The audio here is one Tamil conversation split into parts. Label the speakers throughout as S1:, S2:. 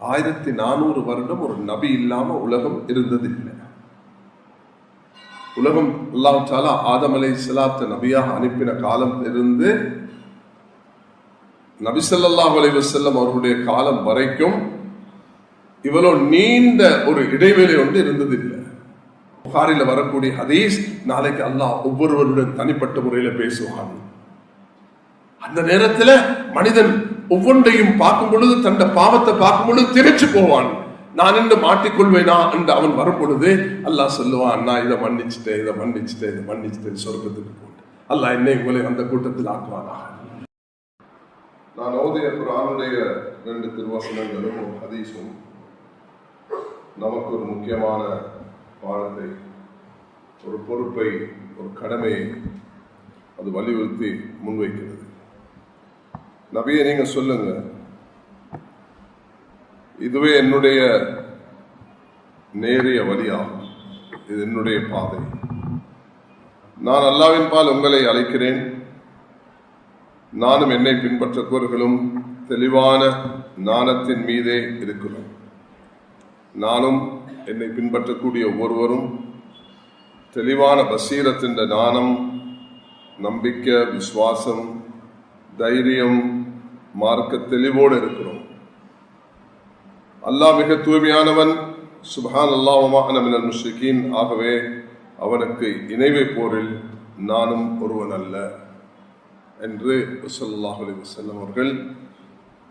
S1: 1400 வருடம் ஒரு நபி இல்லாம உலகம் இருந்ததில்லை. உலகம் அல்லாஹ் தஆலா ஆதம் அலைஹிஸ்ஸலாத்து நபியாக அனுப்பின காலம் இருந்து நபி ஸல்லல்லாஹு அலைஹி வஸல்லம் அவர்களுடைய காலம் வரைக்கும் இவ்வளவு நீண்ட ஒரு இடைவெளி ஒன்று இருந்ததில்லை. புகாரில வரக்கூடிய ஹதீஸ், நாளைக்கு அல்லாஹ் ஒவ்வொருவருடன் தனிப்பட்ட முறையில பேசுவான். அந்த நேரத்துல மனிதன் ஒவ்வொன்றையும் பார்க்கும் பொழுது, தன் பாவத்தை பார்க்கும் பொழுது திரைச்சு போவான். நான் என்று மாட்டிக்கொள்வேனா என்று அவன் வரும் பொழுது அல்லாஹ் சொல்லுவான், நான் இதை மன்னிச்சுட்டேன் சொர்க்கத்துக்கு போட்டு அல்லாஹ் என்னை உங்களை அந்த கூட்டத்தில் ஆக்குவானா. நான் ஓதிய குர்ஆனுடைய 2 திருவசனங்களும் ஒரு ஹதீஸும் நமக்கு ஒரு முக்கியமான பாடத்தை, ஒரு பொறுப்பை, ஒரு கடமையை அது வலியுறுத்தி முன்வைக்கிறது. நபியை நீங்க சொல்லுங்க, இதுவே என்னுடைய நேரிய வழியாகும், இது என்னுடைய பாதை. நான் அல்லாஹ்வின் பால் உங்களை அழைக்கிறேன். நானும் என்னை பின்பற்றக்கூடியவர்களும் தெளிவான ஞானத்தின் மீதே இருக்கிறோம். நானும் என்னை பின்பற்றக்கூடிய ஒவ்வொருவரும் தெளிவான பசீரத்தின் ஞானம், நம்பிக்கை, விசுவாசம், தைரியம், மார்க்க தெளிவோடு இருக்கிறோம். அல்லாஹ் மிக தூய்மையானவன். சுப்ஹான் அல்லாஹ் வமா அன மினல் முஷ்ரிகீன். ஆகவே அவனுக்கு இணை வைப்போரில் நானும் ஒருவன் அல்ல என்று ஸல்லல்லாஹு அலைஹி வஸல்லம் அவர்கள்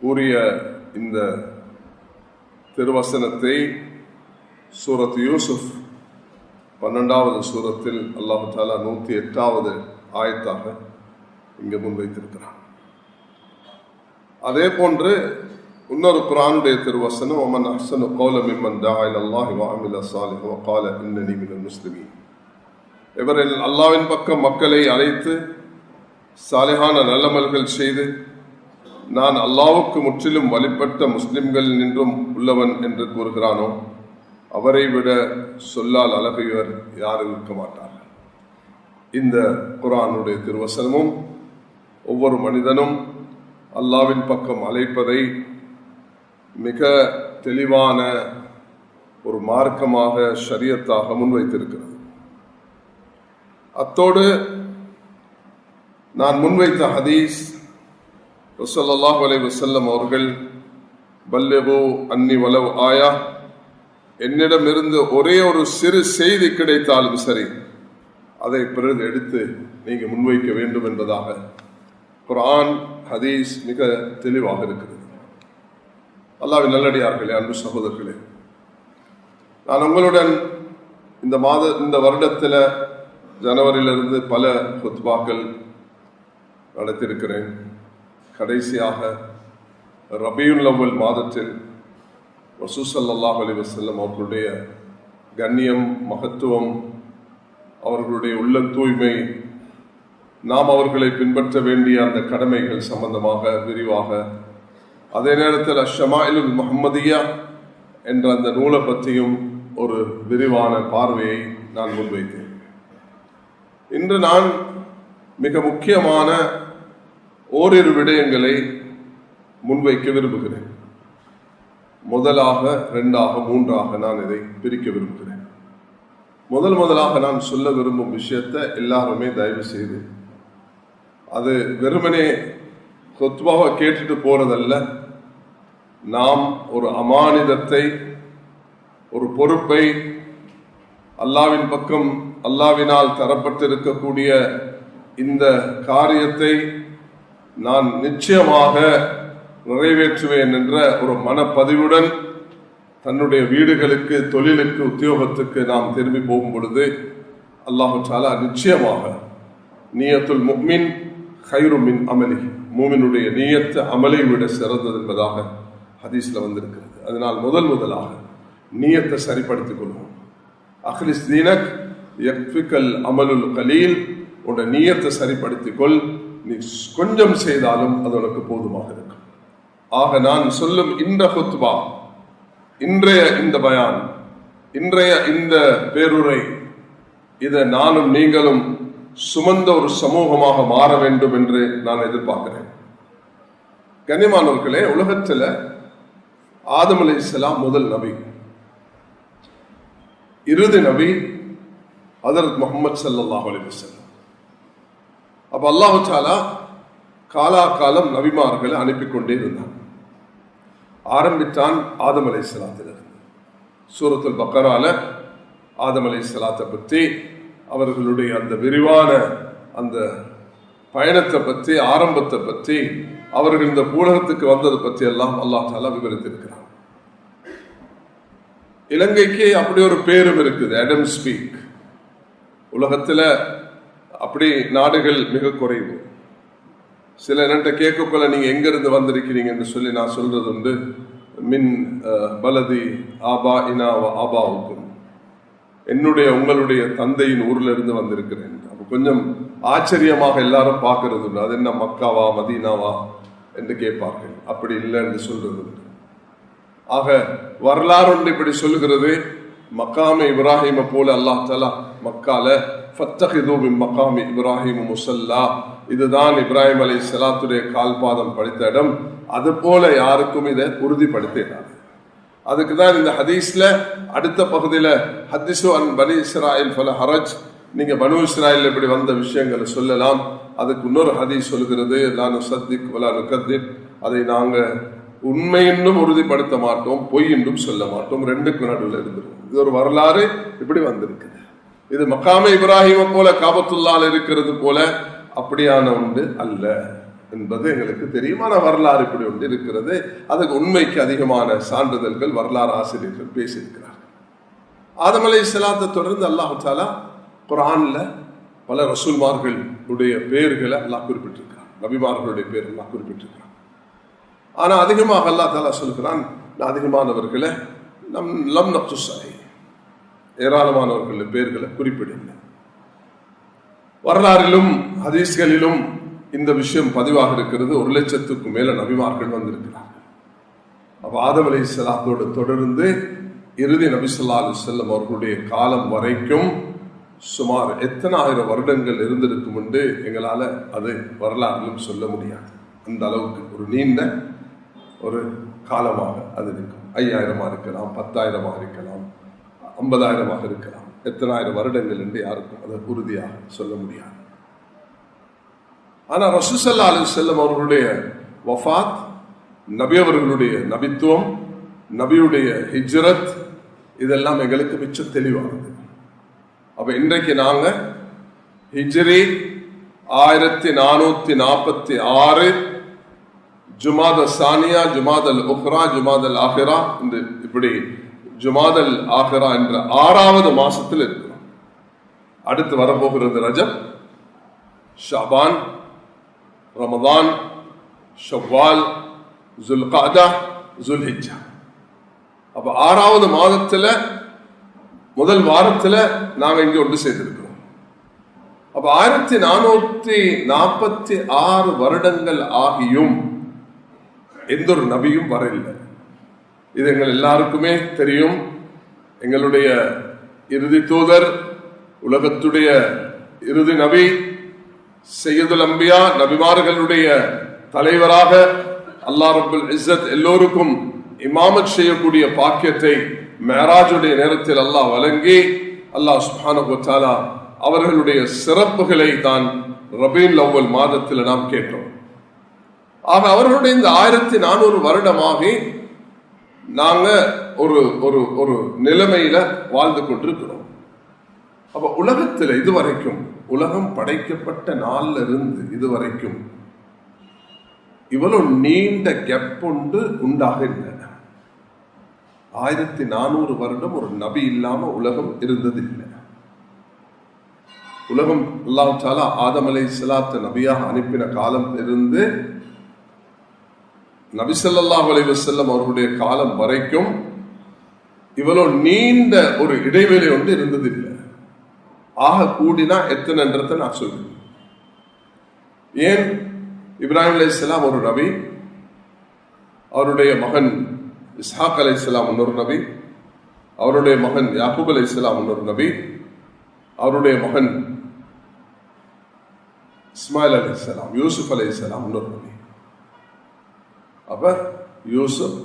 S1: கூறிய இந்த திருவசனத்தை சூரத் யூசுப் 12வது சூரத்தில் அல்லாஹ் தஆலா 108வது ஆயத்தாக இங்கு முன்வைத்திருக்கிறார். அதே போன்று இன்னொரு குர்ஆனுடைய திருவசனம், வமன் அஹ்ஸனு கௌலன் மிம்மன் தஆ இலல்லாஹி வ அமில ஸாலிஹன் வ கால இன்னனி மினல் முஸ்லிமீன். இவர்கள் அல்லாஹ்வின் பக்கம் மக்களை அழைத்து சாலிஹான நல்லமல்கள் செய்து நான் அல்லாஹ்வுக்கு முற்றிலும் வழிபட்ட முஸ்லிம்கள் நின்றும் உள்ளவன் என்று கூறுகிறானோ அவரை விட சொல்லால் அழகையவர் யாரும் இருக்க மாட்டார்கள். இந்த குர்ஆனுடைய திருவசனமும் ஒவ்வொரு மனிதனும் அல்லாஹ்வின் பக்கம் அழைப்பதை மிக தெளிவான ஒரு மார்க்கமாக, ஷரியத்தாக முன்வைத்திருக்கிறது. அத்தோடு நான் முன்வைத்த ஹதீஸ், ஸல்லல்லாஹு அலைஹி வஸல்லம் அவர்கள் பல்லிகு அன்னி வலவ் ஆயா, என்னிடமிருந்து ஒரே ஒரு சிறு செய்தி கிடைத்தாலும் சரி அதை பிறகு எடுத்து நீங்க முன்வைக்க வேண்டும் என்பதாக குர்ஆன், ஹதீஸ் மிக தெளிவாக இருக்கிறது. அல்லாஹ்வின் நல்லடியார்களே, அன்பு சகோதரர்களே, நான் உங்களுடன் இந்த வருடத்தில் ஜனவரியிலிருந்து பல குத்பாக்கள் நடத்தியிருக்கிறேன். கடைசியாக ரபியுல் அவ்வல் மாதத்தில் ரசூல் ஸல்லல்லாஹு அலைஹி வஸல்லம் அவர்களுடைய கண்ணியம், மகத்துவம், அவர்களுடைய உள்ள தூய்மை, நாம் அவர்களை பின்பற்ற வேண்டிய அந்த கடமைகள் சம்பந்தமாக விரிவாக, அதே நேரத்தில் அஷ்ஷமாயிலுல் முஹம்மதியா என்ற அந்த நூலை பற்றியும் ஒரு விரிவான பார்வையை நான் முன்வைத்தேன். இன்று நான் மிக முக்கியமான ஓரிரு விடயங்களை முன்வைக்க விரும்புகிறேன். முதலாக, 2ஆக, 3ஆக நான் இதை பிரிக்க விரும்புகிறேன். முதலாக நான் சொல்ல விரும்பும் விஷயத்தை எல்லாருமே தயவு செய்து, அது வெறுமனே கொத்பாவை கேட்டுட்டு போறதல்ல. நாம் ஒரு அமானிதத்தை, ஒரு பொறுப்பை, அல்லாஹ்வின் பக்கம் அல்லாஹ்வினால் தரப்பட்டிருக்கக்கூடிய இந்த காரியத்தை நான் நிச்சயமாக நிறைவேற்றுவேன் என்ற ஒரு மனப்பதிவுடன் தன்னுடைய வீடுகளுக்கு, தொழிலுக்கு, உத்தியோகத்துக்கு நாம் திரும்பி போகும் பொழுது அல்லாஹு தஆலா நிச்சயமாக நியத்துல் முஃமின் கைரு மின் அமலி, மூமினுடைய நியத்து அமலை விட சிறந்தது என்பதாக ஹதீஸ்ல வந்திருக்கிறது. அதனால் முதலாக நியத்தை சரிப்படுத்திக் கொள்வோம். அஹ்லிஸ் தீனக் யக்ஃபிகல் அமலுல் கலீல். உடைய நியத்தை சரிப்படுத்திக் கொள், நீ கொஞ்சம் செய்தாலும் அது உனக்கு போதுமாக இருக்கும். ஆக நான் சொல்லும் இந்த குத்பா, இன்றைய இந்த பயான், இன்றைய இந்த பேருரை, இதை நானும் நீங்களும் சுமந்த ஒரு சமூகமாக மாற வேண்டும் என்று நான் எதிர்பார்க்கிறேன். கண்ணியமானவர்களே, உலகத்தில் ஆதம் அலைஹிஸ்ஸலாம் முதல் நபி, இறுதி நபி ஹஜ்ரத் முஹம்மது ஸல்லல்லாஹு அலைஹி வஸல்லம். அப்ப அல்லாஹ் தஆலா காலாகாலம் நபிமார்களை அனுப்பி கொண்டே இருந்தான். ஆரம்பித்தான் ஆதம் அலைஹிஸ்ஸலாத்திலிருந்து. சூரத்துல் பக்கரால ஆதம் அலைஹிஸ்ஸலாத்தை பற்றி, அவர்களுடைய அந்த விரிவான அந்த பயணத்தை பற்றி, ஆரம்பத்தை பற்றி, அவர்கள் இந்த பூலகத்துக்கு வந்ததை பற்றி எல்லாம் அல்லாஹ் தஆலா விவரித்திருக்கிறார். இலங்கைக்கு அப்படி ஒரு பேரும் இருக்குது, ஆடம் ஸ்பீக். உலகத்துல அப்படி நாடுகள் மிக குறைவு. சில என்கிட்ட கேட்கக்குள்ள நீங்க எங்க இருந்து வந்திருக்கிறீங்கன்னு சொல்லி நான் சொல்றது உண்டு. மின் பலதி ஆபா இனா ஆபாவுக்கும், என்னுடைய உங்களுடைய தந்தையின் ஊர்ல இருந்து வந்திருக்கிறேன். அப்ப கொஞ்சம் ஆச்சரியமாக எல்லாரும் பார்க்கறது உண்டு. அது என்ன மக்காவா மதீனாவா என்று கேட்பார்கள். அப்படி இல்லை என்று சொல்றது உண்டு. ஆக வரலாறு ஒன்று இப்படி சொல்லுகிறது. மக்காம இப்ராஹிம போல அல்லாஹ் தஆலா மக்கால ஃபத்தஹிது மின் மகாமி இப்ராஹிம் முஸல்லா, இதுதான் இப்ராஹிம் அலைஹிஸ்ஸலாத்துடைய கால்பாதம் படித்த இடம். அது போல யாருக்கும் இதை உறுதிப்படுத்தினார். அதுக்கு தான் இந்த ஹதீஸ்ல அடுத்த பகுதியில ஹதீஸு அன் பனி இஸ்ராயில் ஃபல ஹரஜ், நீங்க பனு இஸ்ராயில் இப்படி வந்த விஷயங்களை சொல்லலாம். அதுக்கு இன்னொரு ஹதீஸ் சொல்கிறது, லா நுஸத்திக் வலா நுகத்திப், அதை நாங்க உண்மை என்றும் உறுதிப்படுத்த மாட்டோம், பொய் என்றும் சொல்ல மாட்டோம், ரெண்டுக்கு நடுவில் இருந்துரும். இது ஒரு வரலாறு இப்படி வந்திருக்கு. இது மக்காமே இப்ராஹிம போல காபத்துல்லால இருக்கிறது போல அப்படியான ஒன்று அல்ல என்பது எங்களுக்கு தெரியுமான வரலாறு இப்படி ஒன்று இருக்கிறது. அதுக்கு உண்மைக்கு அதிகமான சான்றிதழ்கள் வரலாறு ஆசிரியர்கள் பேசியிருக்கிறார்கள். ஆதம் அலைஹிஸ்ஸலாத்தை தொடர்ந்து அல்லாஹ் தஆலா குர்ஆன்ல பல ரசூல்மார்களுடைய பெயர்களை அல்லாஹ் குறிப்பிட்டிருக்கிறார், நபிமார்களுடைய பேர் அல்லாஹ் குறிப்பிட்டிருக்கிறார். ஆனா அதிகமாக அல்லாஹ் தஆலா சொல்கிறான், அதிகமானவர்களை லம் நக்ஸுஸ் அலைஹி, ஏராளமானவர்களுடைய பெயர்களை குறிப்பிடவில்லை. வரலாறிலும் ஹதீஸ்களிலும் இந்த விஷயம் பதிவாக இருக்கிறது. 1,00,000க்கும் மேல நபிமார்கள் வந்திருக்கிறார்கள். அப்ப ஆதம் அலைஹிஸ்ஸலாத்தோடு தொடர்ந்து இறுதி நபி ஸல்லல்லாஹு அலைஹி வஸல்லம் அவர்களுடைய காலம் வரைக்கும் சுமார் எத்தனை ஆயிரம் வருடங்கள் இருந்திருக்கும் என்று எங்களால அது வரலாறிலும் சொல்ல முடியாது. அந்த அளவுக்கு ஒரு நீண்ட ஒரு காலமாக அது இருக்கும். 5000 இருக்கலாம், 10,000 இருக்கலாம், 50,000 இருக்கலாம். எத்தனாயிரம் வருடங்கள் என்று யாருக்கும் அதை உறுதியாக சொல்ல முடியாது. ஆனா ரசூல் ஸல்லல்லாஹு அலைஹி வஸல்லம் அவர்களுடைய வஃபாத், நபி அவர்களுடைய நபித்துவம், நபியுடைய ஹிஜ்ரத், இதெல்லாம் எங்களுக்கு மிச்சம் தெளிவானது. அப்ப இன்றைக்கு நாங்க ஹிஜ்ரி 1446 ஜுமாத சானியா, ஜுமாதல் உக்ரா, ஜுமாதல் ஆஹிரா, இந்த இப்படி ஜுமாதல் ஆஹிரா என்ற 6வது மாசத்தில் இருக்கிறோம். அடுத்து வரப்போகிறது ரஜப், ஷாபான், ரமதான், ஷவ்வால், ஜுல்காதா, ஜுல்ஹிஜ்ஜா. அப்ப 6வது மாதத்துல முதல் வாரத்துல நாங்க இங்க ஒன்று சேர்ந்திருக்கிறோம். அப்ப 1446 வருடங்கள் ஆகியும் எந்த ஒரு நபியும் வரவில்லை. இது எங்கள் எல்லாருக்குமே தெரியும். எங்களுடைய இறுதி தூதர், உலகத்துடைய இறுதி நபி, சையதுல் அம்பியா, நபிமார்களுடைய தலைவராக அல்லாஹ் ரப்புல் இஸ்ஸத் எல்லோருக்கும் இமாமத் செய்யக்கூடிய பாக்கியத்தை மேராஜுடைய நேரத்தில் அல்லாஹ் வழங்கி, அல்லாஹ் சுப்ஹானஹு வ தஆலா அவர்களுடைய சிறப்புகளை தான் ரபீஉல் அவ்வல் மாதத்தில் நாம் கேட்டோம். ஆக அவர்களுடைய இந்த 1400 வருடமாகி நாங்க ஒரு ஒரு ஒரு நிலைமையில வாழ்ந்து கொண்டிருக்கிறோம். அப்ப உலகத்தில் இதுவரைக்கும், உலகம் படைக்கப்பட்ட நாள்ல இருந்து இதுவரைக்கும் இவ்வளவு நீண்ட கேப் ஒன்று உண்டாக இல்லை. 1400 வருடம் ஒரு நபி இல்லாம உலகம் இருந்ததில்லை. உலகம் அல்லாஹ் தஆலா ஆதம் அலைஹிஸ்ஸலாத்தை நபியாக அனுப்பின காலம் இருந்து நபி ஸல்லல்லாஹு அலைஹி வஸல்லம் அவர்களுடைய காலம் வரைக்கும் இவ்வளவு நீண்ட ஒரு இடைவெளி ஒன்று இருந்ததில்லை. ஆக கூடினா எத்தனைன்றதை நான் சொல்றேன். ஏன் இப்ராஹிம் அலைஹிஸ்ஸலாம் ஒரு நபி, அவருடைய மகன் இஸ்ஹாக் அலைஹிஸ்ஸலாம் இன்னொரு நபி, அவருடைய மகன் யாக்கூப் அலைஹிஸ்ஸலாம் இன்னொரு நபி, அவருடைய மகன் இஸ்மாயில் அலைஹிஸ்ஸலாம், யூசுப் அலைஹிஸ்ஸலாம் இன்னொரு நபி. அப்ப யூசுப்,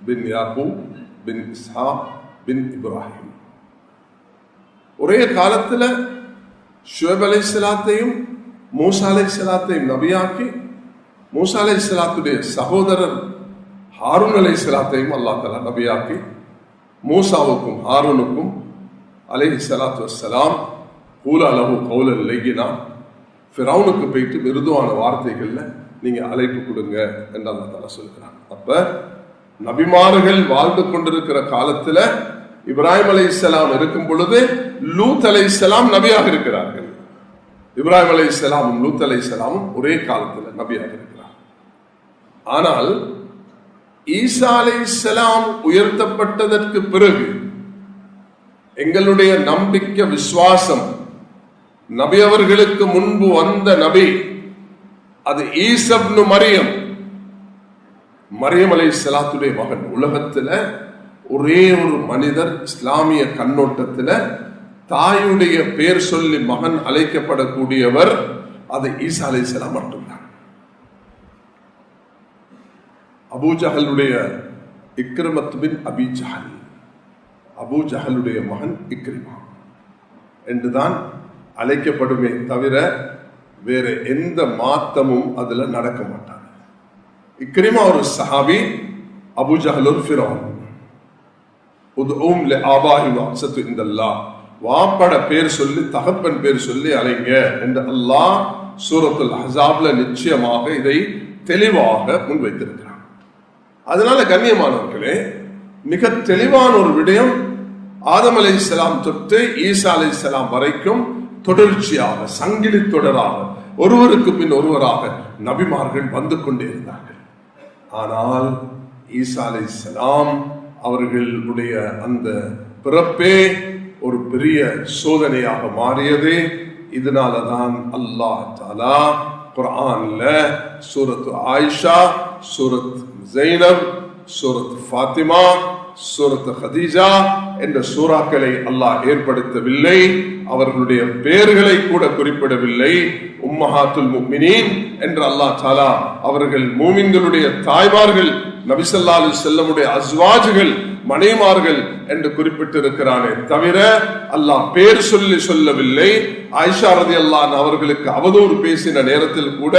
S1: பின் யாக்கூப் பின் இஸ்ஹாக் பின் இப்ராஹிம். ஒரே காலத்துல ஷுவைப் அலைஹிஸ்ஸலாத்தையும் மூசா அலைஹிஸ்ஸலாத்தையும் நபியாக்கி, மூசா அலைஹிஸ்ஸலாத்துடைய சகோதரர் ஹாரூன் அலைஹிஸ்ஸலாத்தையும் அல்லாஹ் தஆலா நபியாக்கி, மூசாவுக்கும் ஹாரூனுக்கும் அலைஹிஸ்ஸலாத்து வஸ்ஸலாம் கூலா லஹு கௌலன் லய்யினா, ஃபிரௌனுக்கு போயிட்டு மிருதுவான வார்த்தைகள்ல நீங்க அழைப்பு கொடுங்க என்று அல்லாஹ் தஆலா சொல்கிறான். அப்ப நபிமார்கள் வாழ்ந்து கொண்டிருக்கிற காலத்துல இப்ராஹிம் அலைஹிஸ்ஸலாம் இருக்கும் பொழுது லூத் அலைஹிஸ்ஸலாம் நபியாக இருக்கிறார்கள். இப்ராஹிம் அலைஹிஸ்ஸலாமும் லூத் அலைஹிஸ்ஸலாமும் ஒரே காலத்துல நபியாக இருக்கிறார். ஆனால் ஈசா அலைஹிஸ்ஸலாம் உயர்த்தப்பட்டதற்கு பிறகு எங்களுடைய நம்பிக்கை விசுவாசம், நபி அவர்களுக்கு முன்பு வந்த நபி அது ஈசா இப்னு மரியம், மரியம் அலைஹிஸ்ஸலாத்துடைய மகன். உலகத்துல ஒரே ஒரு மனிதர் இஸ்லாமிய கண்ணோட்டத்துல தாயுடைய பேர் சொல்லி மகன் அழைக்கப்படக்கூடியவர் அது ஈசா அலைஹிஸ்ஸலாம் மட்டும்தான். அபூ ஜஹலுடைய இக்ரிமத் பின் அபி ஜஹல், அபூ ஜஹலுடைய மகன் இக்ரிமா என்றுதான் அழைக்கப்படுமே தவிர வேற எந்த மாத்தமும் அதுல நடக்க மாட்டாங்க. இக்ரிமா ஒரு சஹாபி, அபூ ஜஹல் ஒரு ஃபிரௌன். உதுஉம் லிஆபாஹி வஅஸது இன்தல்லாஹ், வாப்பட பேர் சொல்லி தகப்பன் பேர் சொல்லி அழைங்க என்று அல்லாஹ் சூரத்துல் அஹ்ஸாப்ல நிச்சயமாக இதை தெளிவாக முன்வைத்திருக்கிறார். அதனால கண்ணியமானவர்களே, மிக தெளிவான ஒரு விடயம், ஆதம் அலைஹிஸ்ஸலாம் தொட்டு ஈசா அலைஹிஸ்ஸலாம் வரைக்கும் தொடர்ச்சியாக சங்கிலி தொடராக ஒருவருக்கு பின் ஒருவராக நபிமார்கள் வந்து கொண்டே இருந்தார்கள். ஆனால் ஈசா அலைஹிஸ்ஸலாம் அவர்களுடைய அந்த பிறப்பே ஒரு பெரிய சோதனையாக மாறியது. இதனாலதான் அல்லாஹ் தஆலா குர்ஆன்ல சூரத்து ஆயிஷா, சூரத் ஜைனப், சூரத் ஃபாத்திமா, சூரத் ஹதீஜா என்ற சூறாக்களை அல்லாஹ் ஏற்படுத்தவில்லை. அவர்களுடைய பெயர்களை கூட குறிப்பிடவில்லை. உம்மஹாத்துல் முஃமினீன் என்று அல்லாஹ் தஆலா அவர்கள் மூமின்களுடைய தாய்மார்கள், நபி ஸல்லல்லாஹு அலைஹி வஸல்லமுடைய அஸ்வாஜ்கள், மனைமார்கள் என்று குறிப்பிட்டிருக்கிறானே தவிர அல்லாஹ் பேர் சொல்லி சொல்லவில்லை. ஆயிஷா ரலியல்லாஹு அன்ஹா அவர்களுக்கு அவதூறு பேசின நேரத்தில் கூட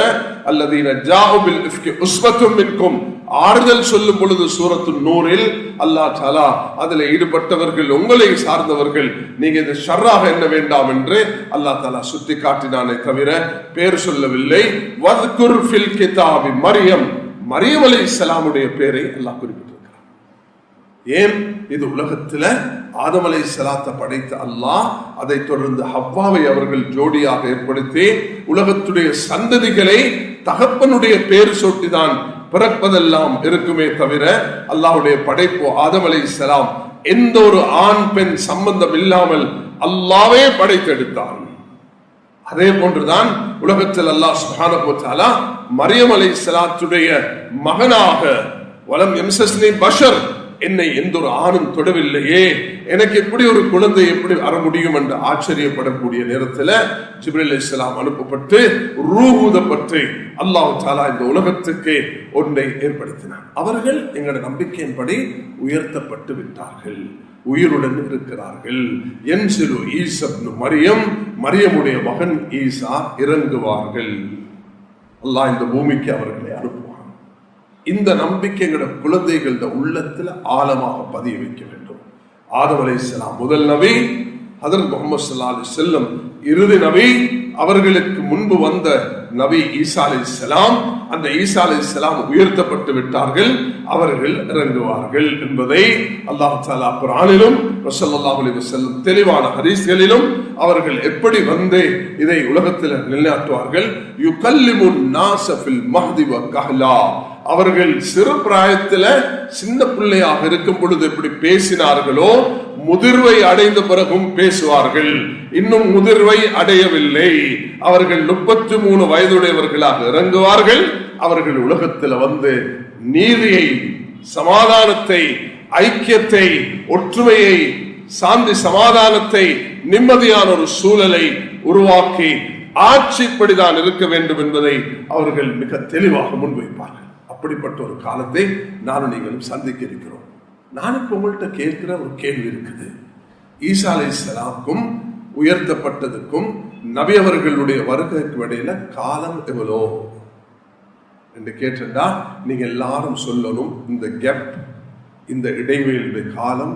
S1: அல்லதீன ஜாஉ பில் இஃப்கி உஸ்வத்தும் மின்கும், ஆறுதல் சொல்லும் பொழுது சூரத்து நூரில் அல்லாஹ் தஆலா அதில் ஈடுபட்டவர்கள் உங்களை சார்ந்தவர்கள், நீங்க இது ஷர்ராக எண்ண வேண்டாம் என்று அல்லாஹ் தஆலா சுட்டி காட்டினானே தவிர பேர் சொல்லவில்லை. வத்குர் ஃபில் கிதாபி மரியம், மரியம் அலைஹிஸ்ஸலாமுடைய பேரை அல்லாஹ் குறிப்பிட்டிருக்கிறார். ஏன்? இது உலகத்துல ஆதம் அலைஹிஸ்ஸலாத்தை படைத்த அல்லாஹ் அதை தொடர்ந்து ஹவ்வாவை அவர்கள் ஜோடியாக ஏற்படுத்தி உலகத்துடைய சந்ததிகளை தகப்பனுடைய பேர் சூட்டிதான் பிறப்பதெல்லாம் இருக்குமே தவிர அல்லாஹ்வுடைய படைப்பு ஆதம் அலைஹிஸ்ஸலாம் எந்த ஒரு ஆண் பெண் சம்பந்தம் இல்லாமல் அல்லாஹ்வே படைத்தெடுத்தான். அதே போன்றுதான் உலகத்தில் அல்லாஹ் சுப்ஹானஹு வ தஆலா மரியம் அலைஹிஸ்ஸலாத்துடைய மகனாக வலம் யம்சஸ்னி பஷர், என்னை எந்த ஒரு ஆணும் தொடவில்லையே, எனக்கு எப்படி ஒரு குழந்தை எப்படி வர முடியும் என்று ஆச்சரியப்படக்கூடிய நேரத்தில் ஜிப்ரீல் அலைஹிஸ்ஸலாம் அனுப்பப்பட்டு ரூஹூதப்பட்டு அல்லாஹ் தஆலா இந்த உலகத்துக்கு ஒன்றை ஏற்படுத்தினார். அவர்கள் எங்களுடைய நம்பிக்கையின்படி உயர்த்தப்பட்டு விட்டார்கள், உயிருடன் இருக்கிறார்கள். என்சிலு ஈசா இப்னு மரியம், மரியமுடைய மகன் ஈசா இறங்குவார்கள். அல்லாஹ் இந்த பூமிக்கு அவர்களை அனுப்புவார். இந்த நம்பிக்கை எங்களுடைய குழந்தைகள உள்ளத்துல ஆழமாக பதிய வைக்க வேண்டும். ஆதம் அலைஹிஸ்ஸலாம் முதல் நபி, ஹஜ்ரத் முஹம்மது ஸல்லல்லாஹு அலைஹி வஸல்லம் இறுதி நபி, அவர்களுக்கு முன்பு வந்த நபி ஈசா அலைஹிஸ்ஸலாம், அந்த ஈசா அலைஹிஸ்ஸலாம் உயர்த்தப்பட்டு விட்டார்கள், அவர்கள் இறங்குவார்கள் என்பதை அல்லாஹ் தஆலா குர்ஆனிலும் ஸல்லல்லாஹு அலைஹி வஸல்லம் தெளிவான ஹதீஸ்களிலும் அவர்கள் எப்படி வந்து இதை உலகத்தில் நிலைநாட்டுவார்கள். யுகல்லிமுன் நாஸ ஃபில் மஹ்தி வ கஹ்லா, அவர்கள் சிறு பிராயத்துல சின்ன பிள்ளையாக இருக்கும் பொழுது எப்படி பேசினார்களோ முதிர்வை அடைந்த பிறகும் பேசுவார்கள். இன்னும் முதிர்வை அடையவில்லை, அவர்கள் 33 வயதுடையவர்களாக இறங்குவார்கள். அவர்கள் உலகத்தில் வந்து நீதியை, சமாதானத்தை, ஐக்கியத்தை, ஒற்றுமையை, சாந்தி சமாதானத்தை, நிம்மதியான ஒரு சூழலை உருவாக்கி ஆட்சிப்படிதான் இருக்க வேண்டும் என்பதை அவர்கள் மிக தெளிவாக முன்வைப்பார்கள். அப்படிப்பட்ட ஒரு காலத்தை நானும் நீங்களும் சந்திக்க இருக்கிறோம். நான் இப்ப உங்கள்கிட்ட கேட்கிற ஒரு கேள்வி இருக்குது. ஈசா அலைஹிஸ்ஸலாமுக்கும் உயர்த்தப்பட்டதுக்கும் நபி அவர்களுடைய வருகைக்கு இடையில காலம் எவ்வளோ என்று கேட்டா நீங்க எல்லாரும் சொல்லணும், இந்த கேப், இந்த இடைவெளியுடைய காலம்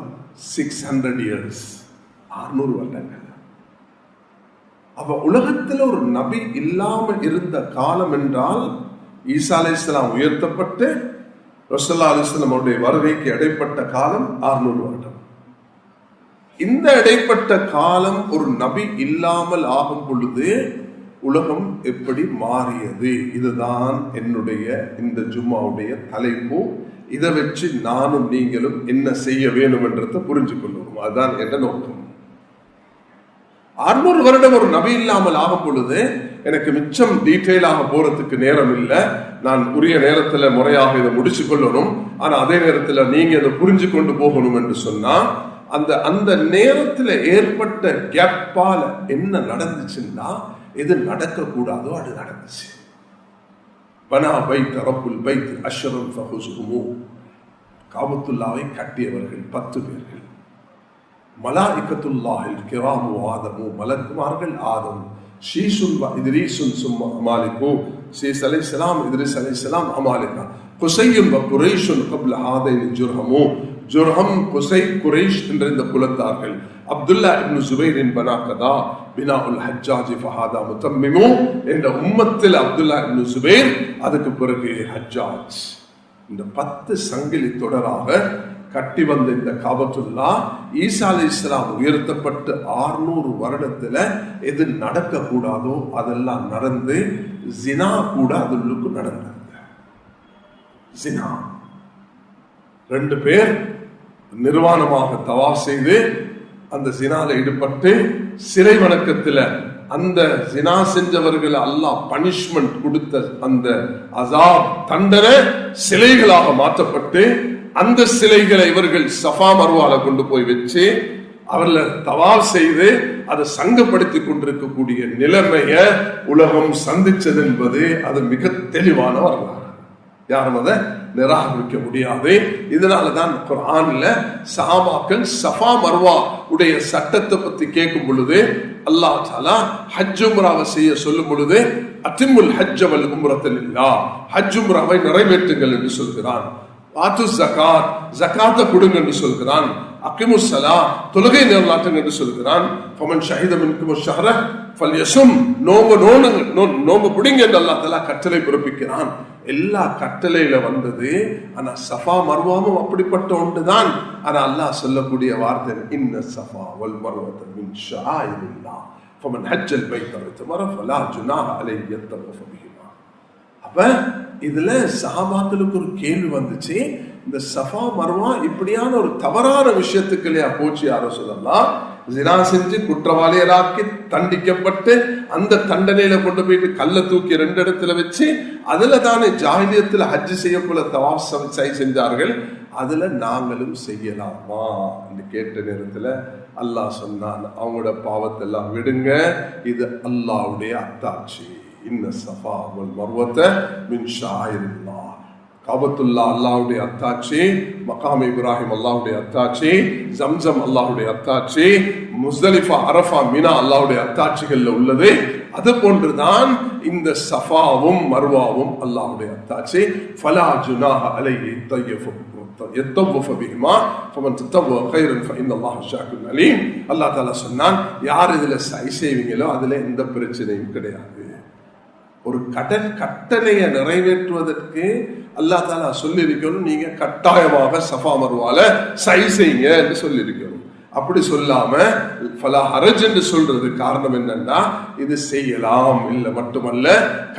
S1: 600 years, 600 வருடங்கள். அப்ப உலகத்தில் ஒரு நபி இல்லாமல் இருந்த காலம் என்றால் ஈசா அலைஹிஸ்ஸலாம் உயர்த்தப்பட்டு ரசூலுல்லாஹி அலைஹி வஸல்லம் அவருடைய வருகைக்கு இடைப்பட்ட காலம் 600 வருடம். இந்த இடைப்பட்ட காலம் ஒரு நபி இல்லாமல் ஆகும் பொழுது உலகம் எப்படி மாறியது? இதுதான் என்னுடைய இந்த ஜும்மாவுடைய தலைப்பு. இதை வச்சு நானும் நீங்களும் என்ன செய்ய வேண்டும் என்றதை புரிஞ்சு கொள்வோம். அதுதான் என்ன நோக்கம். 600 வருடம் ஒரு நபி இல்லாமல் ஆகும் பொழுது எனக்கு மிச்சம் டீட்டெயிலாக போறதுக்கு நேரம் இல்லை. நான் உரிய நேரத்துல முறையாக இதை முடிச்சு கொள்ளணும். ஆனா அதே நேரத்துல நீங்க இதை புரிஞ்சு கொண்டு போகணும் என்று சொன்னா அந்த நேரத்துல ஏற்பட்ட கேப்பால என்ன நடந்துச்சுன்னா எது நடக்க கூடாதோ அது நடந்துச்சு. பனா பைத் ரப்புல் பைத் அஷ்ரன் ஃபஹுசுஹுமு, காபத்துல்லாவை கட்டியவர்கள் 10 பேர்கள். மலாயிகத்துல்லாஹில் கிராமு ஆதமு, மலக்குமார்கள் ஆதம், ஷீசுன் இத்ரீசுன் சும்மா அமாலிகு, ஷீஸ் அலைஹிஸ்ஸலாம் இத்ரீஸ் அலைஹிஸ்ஸலாம் அமாலிகா, குஸையுன் வ குரைஷுன் கப்ல ஹாதைன் ஜுர்ஹமு, ஜுர்ஹம் குஸை குரைஷ் என்ற இந்த குலத்தார்கள். அப்துல்லா இப்னு ஜுபைரின் பனாகதா பினாஉல் ஹஜ்ஜாஜி ஃபஹாதா முத்தம்மிமு என்ற உம்மத்தில் அப்துல்லா இப்னு ஜுபைர், அதுக்கு பிறகு ஹஜ்ஜாஜ். இந்த 10 சங்கிலி தொடராக கட்டி வந்த இந்த காபத்துல்லா ஈசா அலைஹிஸ்ஸலாம் உயர்த்தப்பட்டு 600 வருடத்துல எது நடக்க கூடாதோ அதெல்லாம் நடந்து ஜினா கூட அதுக்கு நடந்தது. ஜினா 2 பேர் நிர்வாணமாக தவாஃப் செய்து அந்த ஜினால ஈடுபட்டு சிறை வணக்கத்துல அந்த ஜினா செஞ்சவர்கள் அல்லாஹ் பனிஷ்மெண்ட் கொடுத்த அந்த அஸாப் தண்டனை சிலைகளாக மாற்றப்பட்டு அந்த சிலைகளை இவர்கள் சஃபா மர்வால கொண்டு போய் வச்சு அவர்ல தவாஃப் செய்து அதை சங்கப்படுத்தி கொண்டிருக்கக்கூடிய நிலைமைய உலகம் சந்திச்சது என்பது அது மிக தெளிவான வரலாறு. யாரும் அதை நிராகரிக்க முடியாது. இதனாலதான் குர்ஆன்ல சஹாபாக்கள் சஃபா மர்வா உடைய சட்டத்தை பத்தி கேட்கும் பொழுது அல்லாஹ் தஆலா ஹஜ் உம்ராவை செய்ய சொல்லும் பொழுது அத்திமுல் ஹஜ்ஜ வல் உம்ரத லில்லாஹ், ஹஜ் உம்ராவை நிறைவேற்றுங்கள் என்று சொல்கிறான். ஆத்து ஜகாத், ஜகாத்தை கொடுங்க என்று சொல்கிறான். அகிமுஸ் ஸலா, தொழுகை நிலைநாட்டுங்க என்று சொல்கிறான். ஃபமன் ஷஹித மின்கும் ஷஹர ஃபல்யஸும், நோம்பு பிடிங்க என்று அல்லாஹ் தஆலா கட்டளை பிறப்பிக்கிறான். எல்லா கட்டளையில வந்தது. ஆனா சஃபா மர்வாவும் அப்படிப்பட்ட ஒன்றுதான். ஆனா அல்லாஹ் சொல்லக்கூடிய வார்த்தை இன்ன சஃபா வல் மர்வத மின் ஷஆயிரில்லாஹ் ஃபமன் ஹஜ்ஜல் பைத வதமர ஃபலா ஜுனாஹ அலைஹி யத்தவஃப பிஹிமா. அப்ப இதுல சஹாபாக்களுக்கு ஒரு கேள்வி வந்துச்சு, இந்த சஃபா மர்வா இப்படியான ஒரு தவறான விஷயத்துக்கு இல்லையா போச்சு யாரோ சொல்லலாம். ஜினா செஞ்சு குற்றவாளிகளாக்கி தண்டிக்கப்பட்டு அந்த தண்டனையில கொண்டு போயிட்டு கல்ல தூக்கி 2 இடத்துல வச்சு அதுல தானே ஜாஹிலியத்துல ஹஜ் செய்யக்குள்ள தவாஃப் செஞ்சார்கள். அதுல நாங்களும் செய்யலாமா என்று கேட்ட நேரத்துல அல்லாஹ் சொன்னான், அவங்களோட பாவத்தை எல்லாம் விடுங்க, இது அல்லாஹ்வுடைய அத்தாட்சி. இன்ன ஸஃபா வல் மர்வத மின் ஷஆயிரில்லாஹ். காபத்துல்லா அல்லாஹ்வுடைய அத்தாட்சி, மகாம் இப்ராஹிம் அல்லாஹ்வுடைய அத்தாட்சி, ஜம்சம் அல்லாஹ்வுடைய அத்தாட்சி, முஸ்தலிஃபா அரஃபா மினா அல்லாஹ்வுடைய அத்தாட்சிகள்ல உள்ளது. அது போன்றுதான் இந்த சஃபாவும் மர்வாவும் அல்லாஹ்வுடைய அத்தாட்சி. ஃபலா ஜுனாஹ அலைஹி யத்தவஃப பிஹிமா ஃபமன் தத்தவ கைரன் ஃபஇன்னல்லாஹ ஷாக்கிருன் அலீம். அல்லாஹ் தஆலா சொன்னான், யார் இதுல சை செய்வீங்களோ அதுல எந்த பிரச்சனையும் கிடையாது. ஒரு கட்டளையை நிறைவேற்றுவதற்கு அல்லாஹ் தஆலா சொல்லியிருக்கணும், நீங்க கட்டாயமாக சஃபா மர்வால சை செய்யுங்க என்று சொல்லியிருக்கணும். அப்படி சொல்லாம ஃபலா ஹரஜ் என்று சொல்றது காரணம் என்னன்னா இது செய்யலாம் இல்லை மட்டுமல்ல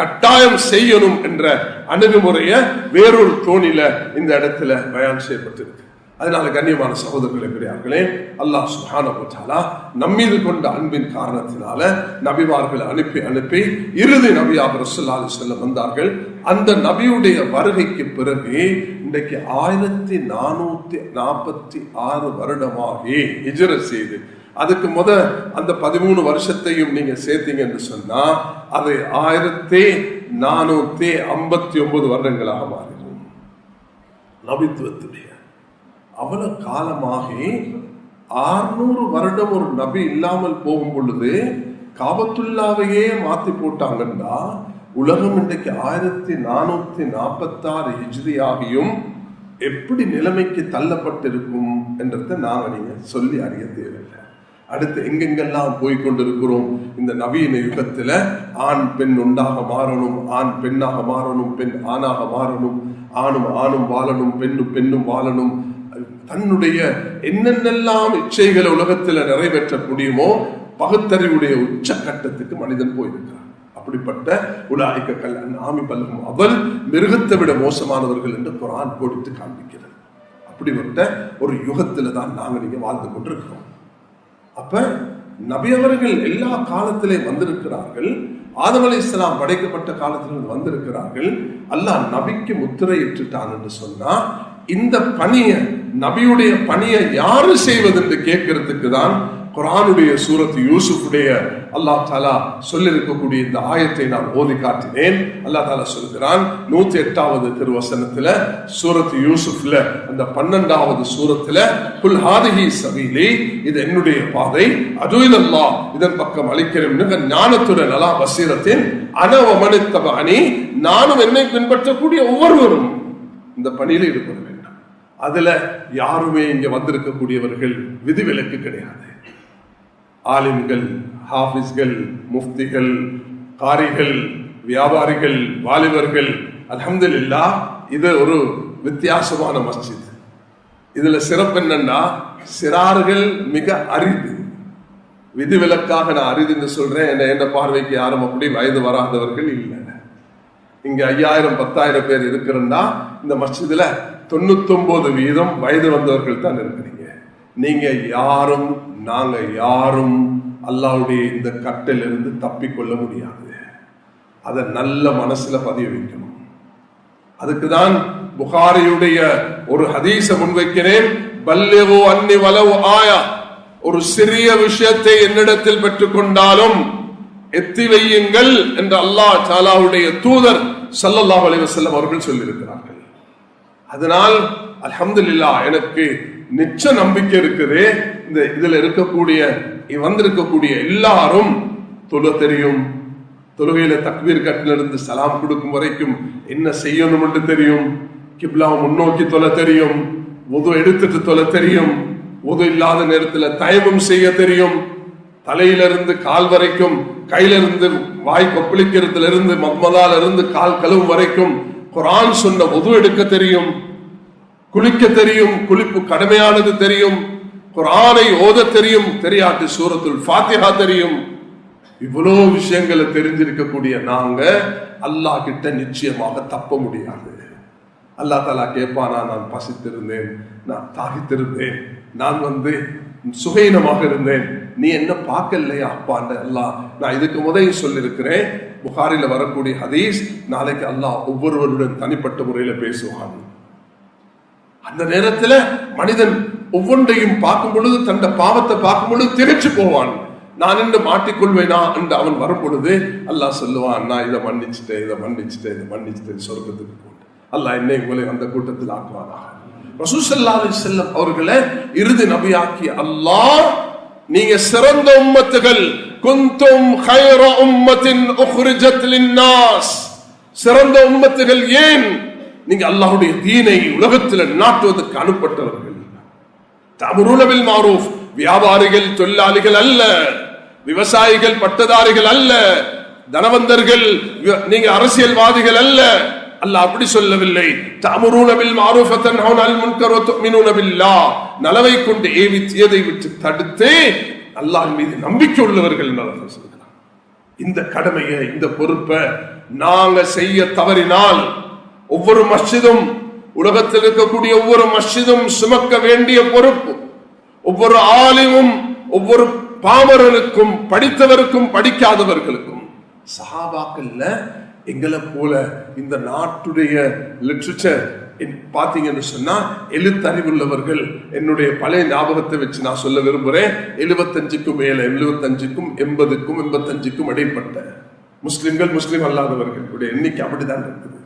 S1: கட்டாயம் செய்யணும் என்ற அணுகுமுறைய வேறொரு தோணில இந்த இடத்துல பயான் செய்யப்பட்டிருக்கு. அதனால கண்ணியமான சகோதரர்களே பெரியார்களே, அல்லாஹ் சுப்ஹானஹு வ தஆலா நம்மீது கொண்ட அன்பின் காரணத்தினால நபிமார்களை அனுப்பி இறுதி நபியாக ரசூலுல்லாஹி அலைஹி வஸல்லம் வந்தார்கள். அந்த நபியுடைய வருகைக்கு பிறகு இன்றைக்கு 1446 வருடமாகி ஹிஜ்ரத் செய்து அதுக்கு அந்த 13 வருஷத்தையும் நீங்க சேர்த்தீங்க என்று சொன்னா அது 1459 வருடங்களாக மாறிடும். நபித்துவத்துடைய அவ்வளவு காலமாகி 600 வருடம் ஒரு நபி இல்லாமல் போகும் பொழுது காபத்துல்லாவையே மாத்தி போட்டாங்கன்னா உலகம் இன்றைக்கு 1446 ஹிஜ்ரி ஆகியும் எப்படி நிலைமைக்கு தள்ளப்பட்டிருக்கும் என்றதை நாங்க நீங்க சொல்லி அறிய தேவையில்லை. அடுத்து எங்கெங்கெல்லாம் போய்கொண்டிருக்கிறோம். இந்த நவீன யுகத்துல ஆண் பெண் உண்டாக மாறணும், ஆண் பெண்ணாக மாறணும், பெண் ஆணாக மாறணும், ஆணும் ஆணும் வாழணும், பெண்ணும் பெண்ணும் வாழணும். தன்னுடைய என்னென்னெல்லாம் இச்சைகளை உலகத்துல நிறைவேற்ற முடியுமோ பகுத்தறிவுடைய உச்ச கட்டத்துக்கு மனிதன் போயிருக்கிறான். அப்படிப்பட்ட உலாயிக்க கல்யாணம் ஆமி பல்லும் அவள் மிருகத்தை விட மோசமானவர்கள் என்று குர்ஆன் போட்டு காண்பிக்கிறது. அப்படிப்பட்ட ஒரு யுகத்துல தான் நாங்க நீங்க வாழ்ந்து கொண்டிருக்கிறோம். அப்ப நபி அவர்கள் எல்லா காலத்திலே வந்திருக்கிறார்கள். ஆதம் அலைஹிஸ்ஸலாம் படைக்கப்பட்ட காலத்தில் வந்திருக்கிறார்கள். அல்லாஹ் நபிக்கு முத்திரை இட்டுட்டான் என்று சொன்னா இந்த பணியை, நபியுடைய பணியை யாரு செய்வது என்று கேட்கறதுக்கு தான் குர்ஆனுடைய சூரத் யூசுஃபுடைய அல்லாஹ் தஆலா சொல்லிருக்கக்கூடிய இந்த ஆயத்தை நான் ஓதி காட்டினேன். அல்லாஹ் தஆலா சொல்கிறான் 108வது திருவசனத்துல சூரத் யூசுஃப்ல அந்த 12வது சூரத்துல குல் ஹாதிஹி சபீலி, இது என்னுடைய பாதை, அதுஇலல்லாஹ், இதன் பக்கம் அழைக்கிறேன், மிக ஞானத்துடன் அலா பஸீரத்தின் அன வ மன் இத்தபஅனி, நானும் என்னை பின்பற்றக்கூடிய ஒவ்வொருவரும் இந்த பணியில ஈடுபட வேண்டும். அதுல யாருமே இங்க வந்திருக்கக்கூடியவர்கள் விதிவிலக்கு கிடையாது. ஆலிம்கள், ஹாஃபிஸ்கள், முஃப்திகள், காரிகள், வியாபாரிகள், வாலிபர்கள், அல்ஹம்துலில்லாஹ் இது ஒரு வித்தியாசமான மஸ்ஜித். இதுல சிறப்பு என்னன்னா சிறார்கள் மிக அரிது. விதிவிலக்காக நான் அரிதுன்னு சொல்றேன். என்ன பார்வைக்கு யாரும் அப்படி வயது வராதவர்கள் இல்லை. இங்க 5000-10,000 பேர் இருக்கிறன்னா இந்த மஸ்ஜிதுல 99% வயது வந்தவர்கள் தான் இருக்கிறீங்க. நீங்க யாரும் நாங்க யாரும் அல்லாஹ்வுடைய இந்த கட்டிலிருந்து தப்பிக்கொள்ள முடியாது. அதை நல்ல மனசுல பதிய வைக்கணும். அதுக்குதான் புகாரியுடைய ஒரு ஹதீஸ முன்வைக்கிறேன். பல்லிகு அன்னி வலவ் ஆயா, ஒரு சிறிய விஷயத்தை என்னிடத்தில் பெற்றுக்கொண்டாலும் எத்தி வையுங்கள் என்று அல்லாஹ் தஆலாவுடைய தூதர் ஸல்லல்லாஹு அலைஹி வஸல்லம் அவர்கள் சொல்லியிருக்கிறார்கள். அதனால் அல்ஹம்துலில்லாஹ் எனக்கு நிச்ச நம்பிக்கை இருக்குது. இந்த இதுல இருக்கக்கூடிய வந்திருக்கக்கூடிய எல்லாரும் தொழ தெரியும், தொழுகையில தக்பீர் கட்டிலிருந்து சலாம் கொடுக்கும் வரைக்கும் என்ன செய்யணும் என்று தெரியும், கிப்லாவை முன்னோக்கி தொழ தெரியும், வுது எடுத்துட்டு தொழ தெரியும், வுது இல்லாத நேரத்துல தயமம் செய்ய தெரியும், தலையிலிருந்து கால் வரைக்கும், கையிலிருந்து வாய் கொப்பளிக்கிறதுல இருந்து மத்மதால இருந்து கால் கழுவும் வரைக்கும் குர்ஆன் சொன்ன வுது எடுக்க தெரியும், குளிக்க தெரியும், குளிப்பு கடமையானது தெரியும், குர்ஆனை ஓத தெரியும், தெரியாட்டு சூரத்துல் ஃபாத்திஹா தெரியும். இவ்வளவு விஷயங்களை தெரிஞ்சிருக்கக்கூடிய நாங்க அல்லாஹ் கிட்ட நிச்சயமாக தப்ப முடியாது. அல்லாஹ் தஆலா கேட்பானா, நான் பசித்திருந்தேன், நான் தாகித்திருந்தேன், நான் சுகையினமாக இருந்தேன், நீ என்ன பார்க்கலையா அப்பாண்ட அல்லாஹ். நான் இதுக்கு முதல் சொல்லியிருக்கிறேன், புகாரில வரக்கூடிய ஹதீஸ், நாளைக்கு அல்லாஹ் ஒவ்வொருவருடன் தனிப்பட்ட முறையில பேசுவான். அந்த நேரத்துல மனிதன் ஒவ்வொன்றையும் பார்க்கும் பொழுது, தன்னுடைய பாவத்தை பார்க்கும் பொழுது திகைச்சு போவான். நான் என்று மாட்டிக்கொள்வேனா என்று அவன் வரும் பொழுது அல்லாஹ் சொல்லுவான், நான் இதை மன்னிச்சுட்டேன், இதை மன்னிச்சுட்டேன், இதை மன்னிச்சுட்டேன், சொர்க்கத்துக்கு போட்டு அல்லாஹ் என்னை உங்களை அந்த கூட்டத்தில் ஆக்குவானாக. ரசூல் ஸல்லல்லாஹு அலைஹி வஸல்லம் அவர்களை இறுதி நபியாக்கி அல்லாஹ், நீங்க சிறந்த உம்மத்துகள், குந்தும் கைர உம்மத்தின் உக்ரிஜத் லின்னாஸ், சிறந்த உம்மத்துகள். ஏன்? நீங்க அல்லாஹ்வுடைய தீனை உலகத்தில் நாட்டுவதற்கு அனுப்பப்பட்டவர்கள். தஅமுரூன பில் மஅரூஃப், வியாபாரிகள், தொழிலாளிகள் அல்ல, விவசாயிகள், பட்டதாரிகள் அல்ல, தனவந்தர்கள், நீங்க அரசியல்வாதிகள் அல்ல. அல்லாஹ் அப்படி சொல்லவில்லை. தஅமுரூன பில் மஅரூஃப் வ தன்ஹவுன அனில் முன்கர் வ து'மினூன பில்லாஹ், நலவை கொண்டு ஏவி தீயதை விட்டு தடுத்து அல்லாஹ்வின் மீது நம்பிக்கை உள்ளவர்கள் என்று சொல்கிறார். இந்த கடமையை, இந்த பொறுப்பை நாங்க செய்ய தவறினால் ஒவ்வொரு மஸ்ஜிதும், உலகத்தில் இருக்கக்கூடிய ஒவ்வொரு மஸ்ஜிதும் சுமக்க வேண்டிய பொறுப்பு ஒவ்வொரு ஆலிமும், ஒவ்வொரு பாமரனுக்கும், படித்தவருக்கும் படிக்காதவர்களுக்கும். சஹாபாக்கள்ல எங்களை போல இந்த நாட்டுடைய லிட்ரேச்சர் பாத்தீங்கன்னு சொன்னா எழுத்தறிவுள்ளவர்கள், என்னுடைய பழைய ஞாபகத்தை வச்சு நான் சொல்ல விரும்புறேன், 75க்கும் மேல, 75க்கும் 80க்கும் 85க்கும் இடைப்பட்ட முஸ்லிம்கள், முஸ்லிம் அல்லாதவர்களுடைய எண்ணிக்கை அப்படிதான் இருக்குது.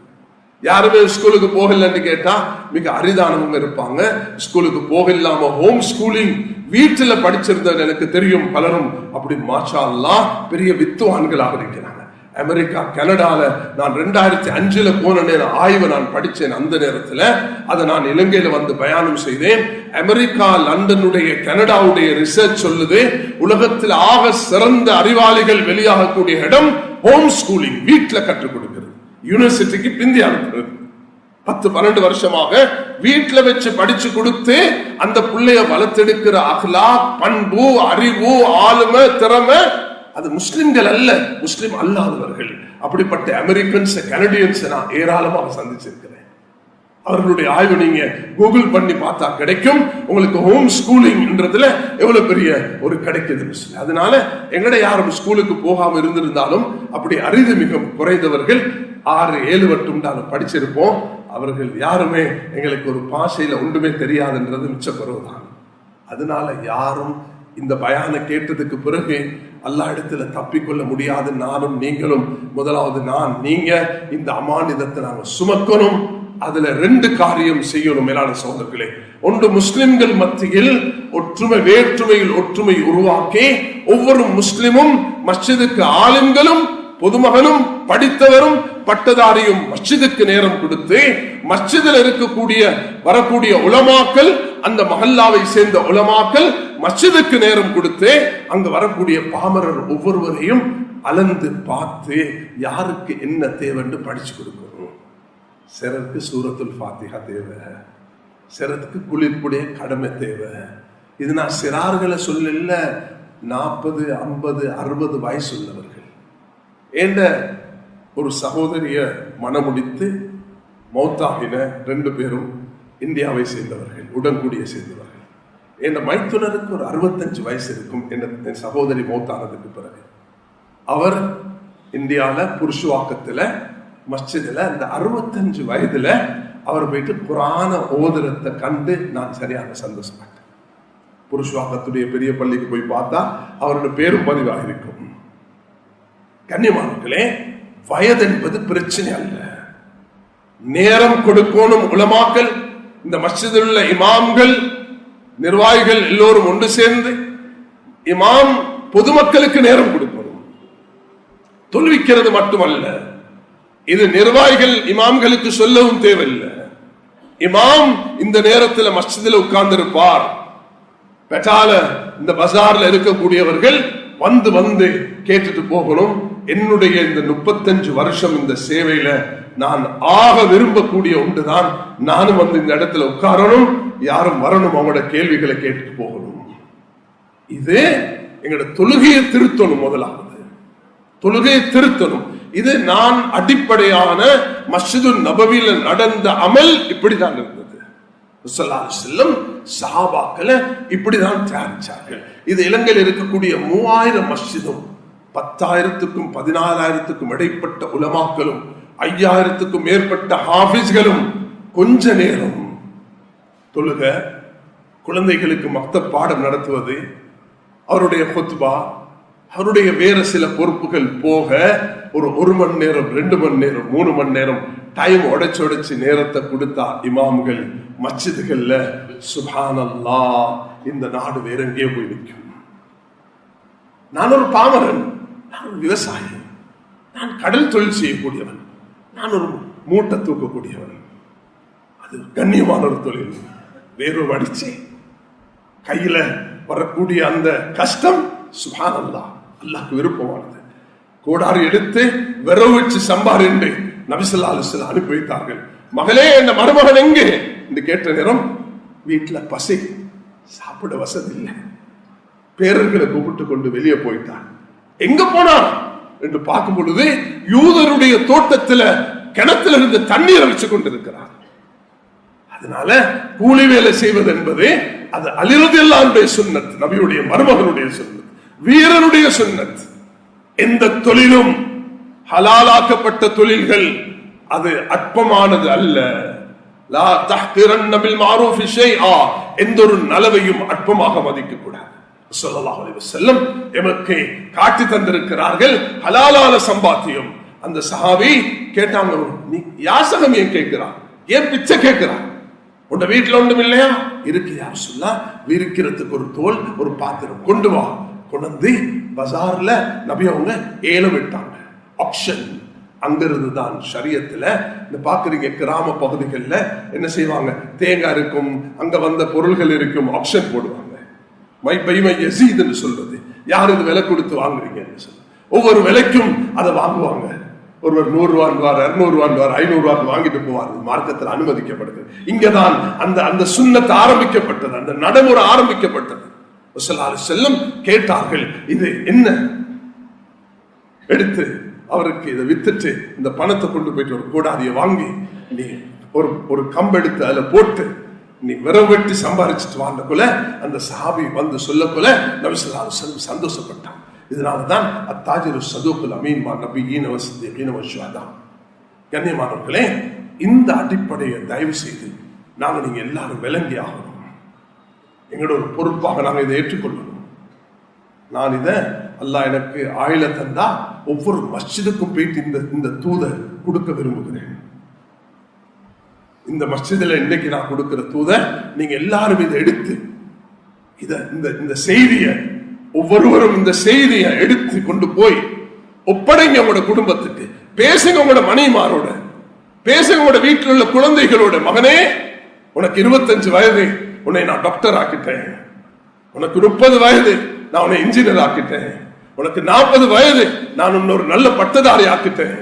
S1: யாருமே ஸ்கூலுக்கு போகலன்னு கேட்டா மிக அரிதானவங்க இருப்பாங்க. ஸ்கூலுக்கு போக இல்லாம ஹோம் ஸ்கூலிங் வீட்டுல படிச்சிருந்தது எனக்கு தெரியும். பலரும் அப்படி மாஷா அல்லாஹ் பெரிய வித்துவான்களாக இருக்கிறாங்க. அமெரிக்கா, கனடால நான் 2005 போன நேரம் ஆய்வு நான் படிச்சேன். அந்த நேரத்துல அதை நான் இலங்கையில வந்து பயானம் செய்தேன். அமெரிக்கா, லண்டனுடைய, கனடாவுடைய ரிசர்ச் சொல்லுது, உலகத்தில் ஆக சிறந்த அறிவாளிகள் வெளியாகக்கூடிய இடம் ஹோம் ஸ்கூலிங், வீட்டுல கற்றுக் கொடுக்கிறது. யூனிவர்சிட்டிக்கு பிந்தி அனுப்புறது. 10-12 வருஷமாக வீட்டுல வச்சு படிச்சு கொடுத்து அந்த பிள்ளைய வளர்த்தெடுக்கிற அஹ்லாக், பண்பு, அறிவு, ஆளுமை, திறமை அது முஸ்லிம்கள் அல்ல, முஸ்லிம் அல்லாதவர்கள். அப்படிப்பட்ட அமெரிக்கன்ஸ், கனடியன்ஸ் நான் ஏராளமாக சந்திச்சிருக்கிறேன். அவர்களுடைய ஆய்வு நீங்க கூகுள் பண்ணி பார்த்தா கிடைக்கும். உங்களுக்கு ஹோம் ஸ்கூலிங் என்றதுல எவ்வளவு பெரிய ஒரு கிடைக்குது. அதனால எங்கட யாரும் ஸ்கூலுக்கு போகாம இருந்திருந்தாலும் அப்படி அரிது மிக குறைந்தவர்கள் 6-7 வட்டும் படிச்சிருப்போம். அவர்கள் யாருமே எங்களுக்கு ஒரு பாஷையில ஒன்றுமே தெரியாதுன்றது மிச்ச குறைவுதான். அதனால யாரும் இந்த பயான கேட்டதுக்கு பிறகு அல்லாஹ் இடத்துல தப்பிக்கொள்ள முடியாது. நானும் நீங்களும், முதலாவது நான் நீங்க இந்த அமானிதத்தை நாங்க சுமக்கணும். அதுல 2 காரியம் செய்யணும் மேலான சகோதரர்களே. ஒன்று, முஸ்லிம்கள் மத்தியில் ஒற்றுமை, வேற்றுமையில் ஒற்றுமை உருவாக்கி ஒவ்வொரு முஸ்லிமும் மஸ்ஜிதுக்கு ஆலிம்களும் பொதுமகனும் படித்தவரும் பட்டதாரியும் மஸ்ஜிதுக்கு நேரம் கொடுத்து மஸ்ஜிதில் இருக்கக்கூடிய வரக்கூடிய உலமாக்கள், அந்த மஹல்லாவை சேர்ந்த உலமாக்கள் மஸ்ஜிதுக்கு நேரம் கொடுத்து அங்கு வரக்கூடிய பாமரர் ஒவ்வொருவரையும் அளந்து பார்த்து யாருக்கு என்ன தேவைன்னு படிச்சு கொடுக்கணும். சிலருக்கு சூரத்துல் ஃபாத்திஹா தேவை, சிலருக்கு குளிர்ப்புடைய கடமை தேவை. இது நான் சிறார்களை சொல்லல, 40, 50, 60 வயசு உள்ளவர்கள். என்ற ஒரு சகோதரிய மனமுடித்து மௌத்தாகின 2 பேரும் இந்தியாவை சேர்ந்தவர்கள், உடன்குடியை சேர்ந்தவர்கள். என் மைத்துனருக்கு ஒரு 65 வயசு இருக்கும். என் சகோதரி மௌத்தானதுக்கு பிறகு அவர் இந்தியாவில் புருஷவாக்கத்தில் மஸ்ஜிதில் அந்த 65 வயதுல அவர் போயிட்டு குர்ஆன ஓதுறதை கண்டு நான் சரியான சந்தோஷப்பட்டேன். புருஷவாக்கத்துடைய பெரிய பள்ளிக்கு போய் பார்த்தா அவருடைய பேரும் பதிவாக இருக்கும். கண்ணியமானவர்களே, வயது என்பது பிரச்சனை அல்ல. நேரம் கொடுக்கணும். உலமாக்கள், இந்த மஸ்ஜிதில் உள்ள இமாம்கள், நிர்வாகிகள் எல்லோரும் ஒன்று சேர்ந்து இமாம் பொதுமக்களுக்கு நேரம் கொடுக்கணும். தொழுவிக்கிறது மட்டுமல்ல, இது நிர்வாகிகள் இமாம்களுக்கு சொல்லவும் தேவையில்லை. இமாம் இந்த நேரத்தில் மஸ்ஜிதில் உட்கார்ந்து இருப்பார். பெட்டால இந்த பஜார்ல இருக்கக்கூடியவர்கள் வந்து வந்து கேட்டுட்டு போகணும். என்னுடைய இந்த 35 வருஷம் இந்த சேவையில நான் ஆக விரும்பக்கூடிய ஒன்றுதான், நானும் வந்து இந்த இடத்துல உட்காரணும், யாரும் வரணும், அவங்களோட கேள்விகளை கேட்டுட்டு போகணும். இது எங்களோட தொழுகையை திருத்தணும். முதலாவது தொழுகையை திருத்தணும். இது நான் அடிப்படையான மஸ்ஜிது நபவியில நடந்த அமல் இப்படிதான் இருந்தது. சஹாபாக்களை இப்படிதான் தியானிச்சார்கள். இது இலங்கையில் இருக்கக்கூடிய 3000 மஸ்ஜிதும் 10,000க்கும் 14,000க்கும் இடைப்பட்ட உலமாக்களும் 5,000க்கும் மேற்பட்ட ஹாஃபிஸ்களும் கொஞ்ச நேரம் தொழுக, குழந்தைகளுக்கு மக்தப் பாடம் நடத்துவது, அவருடைய குத்பா, அவருடைய வேறு சில பொறுப்புகள் போக ஒரு 1 மணி நேரம், 2 மணி நேரம், 3 மணி நேரம் டைம் உடைச்சு நேரத்தை கொடுத்தா இமாம்கள் மஸ்ஜிதுகள்ல சுப்ஹானல்லாஹ், இந்த நாடு வேற எங்கேயோ போய் நிற்கும். நான் ஒரு பாமரன், நான் ஒரு விவசாயி, நான் கடல் தொழில் செய்யக்கூடியவன், நான் ஒரு மூட்டை தூக்கக்கூடியவன். அது கண்ணியமான ஒரு தொழில். வேறொரு அடிச்சு கையில வரக்கூடிய அந்த கஷ்டம் சுப்ஹானல்லாஹ், அல்லாஹ்க்கு விருப்பமானது. கோடாரி எடுத்து விரவு வச்சு சம்பார் என்று நபி ஸல்லல்லாஹு அலைஹி வஸல்லம் அனுப்பி வைத்தார்கள். மகளே, இந்த மருமகன் எங்கே என்று கேட்ட நேரம் வீட்டுல பசி, சாப்பிட வசதி இல்லை, பேரர்களை கூப்பிட்டு கொண்டு வெளியே போயிட்டான். எங்க போனான் என்று பார்க்கும் பொழுது யூதருடைய தோட்டத்துல கிணத்துல இருந்து தண்ணீரை வச்சு கொண்டிருக்கிறார். அதனால கூலி வேலை செய்வது என்பது அது அலி ரலியல்லாஹு அன்ஹு சுன்னத், நபியுடைய மருமகனுடைய சுன்னத், வீரனுடைய சுன்னத். எந்த தொழிலும் ஹலாலாக்கப்பட்ட தொழில்கள் அது அற்பமானது அல்ல. லா தஹ்கிரன்ன பில் மஅரூஃபி ஷைஆ, எந்த ஒரு நலவையும் அற்பமாக மதிக்க கூடாது. ஸல்லல்லாஹு அலைஹி வஸல்லம் எமக்கு காட்டி தந்திருக்கிறார்கள். ஹலாலான சம்பாத்தியம், அந்த சஹாபி கேட்டாங்க, நீ யாசகம் ஏன் கேட்கிறான், ஏன் பிச்சை கேட்கிறான், உண்ட வீட்டுல ஒன்றும் இல்லையா? இருக்கு யா ரசூலல்லாஹ், விரிக்கிறதுக்கு ஒரு தோல் ஒரு பாத்திரம் கொண்டு வா. கொண்டு வந்து பஜார்ல நபி அவங்க ஏலம் விட்டாங்க, ஆப்ஷன். அங்கிருந்து தான் ஷரியத்துல இந்த பாக்குறீங்க கிராம பகுதிகளில் என்ன செய்வாங்க, தேங்காய் இருக்கும், அங்க வந்த பொருள்கள் இருக்கும், ஆப்ஷன் போடுவாங்க. மையசீதுன்னு சொல்றது, யார் இது விலை கொடுத்து வாங்குறீங்கன்னு சொல்ல, ஒவ்வொரு விலைக்கும் அதை வாங்குவாங்க. ஒருவர் 100 ரூபாய் 200 ரூபாய் 500 ரூபாய் வாங்கிட்டு போவார். மார்க்கத்தில் அனுமதிக்கப்படுது. இங்கதான் அந்த சுன்னத் ஆரம்பிக்கப்பட்டது, அந்த நடைமுறை ஆரம்பிக்கப்பட்டது. செல்லும் கேட்டார்கள், இது என்ன? எடுத்து அவருக்கு இதை வித்துட்டு இந்த பணத்தை கொண்டு போயிட்டு ஒரு கோடாரியை வாங்கி நீ ஒரு கம்பெடுத்து அதுல போட்டு நீ விரவெட்டி சம்பாதிச்சுட்டு வாழ்ந்தக்குள்ள அந்த சஹாபி வந்து சொல்லக்குள்ள நபி ஸல்லல்லாஹு அலைஹி வஸல்லம் சந்தோஷப்பட்டான். இதனாலதான் அத்தாஜிரு சதூக்குல் அமீன் மா நபியீன வஸிதீகீன வஷுஹதா. கண்ணியமானவர்களே, இந்த அடிப்படையை தயவு செய்து நாங்கள் நீங்க எல்லாரும் விளங்கி ஆகணும். எங்களோட ஒரு பொறுப்பாக நாங்கள் இதை ஏற்றுக்கொள்ளணும். நான் இதை அல்லாஹ் எனக்கு ஆயில தந்தா ஒவ்வொரு மஸ்ஜிதுக்கும் போயிட்டு இந்த தூதை கொடுக்க விரும்புகிறேன். இந்த மஸ்ஜிதுல இன்னைக்கு நான் கொடுக்கிற தூதை நீங்க எல்லாரும் இதை எடுத்து இந்த செய்தியை ஒவ்வொருவரும் இந்த செய்தியை எடுத்து கொண்டு போய் ஒப்படைங்க உங்களோட குடும்பத்துக்கு. பேசுங்க உங்களோட மனைவிமாரோட, பேசுங்க உங்களோட வீட்டில் உள்ள குழந்தைகளோட. மகனே, உனக்கு 25 வயது, உன்னை நான் டாக்டர் ஆக்கிட்டேன். உனக்கு 30 வயது, நான் உன்னை இன்ஜினியர் ஆக்கிட்டேன். உனக்கு 40 வயது, நான் இன்னொரு நல்ல பட்டதாரி ஆக்கிட்டேன்.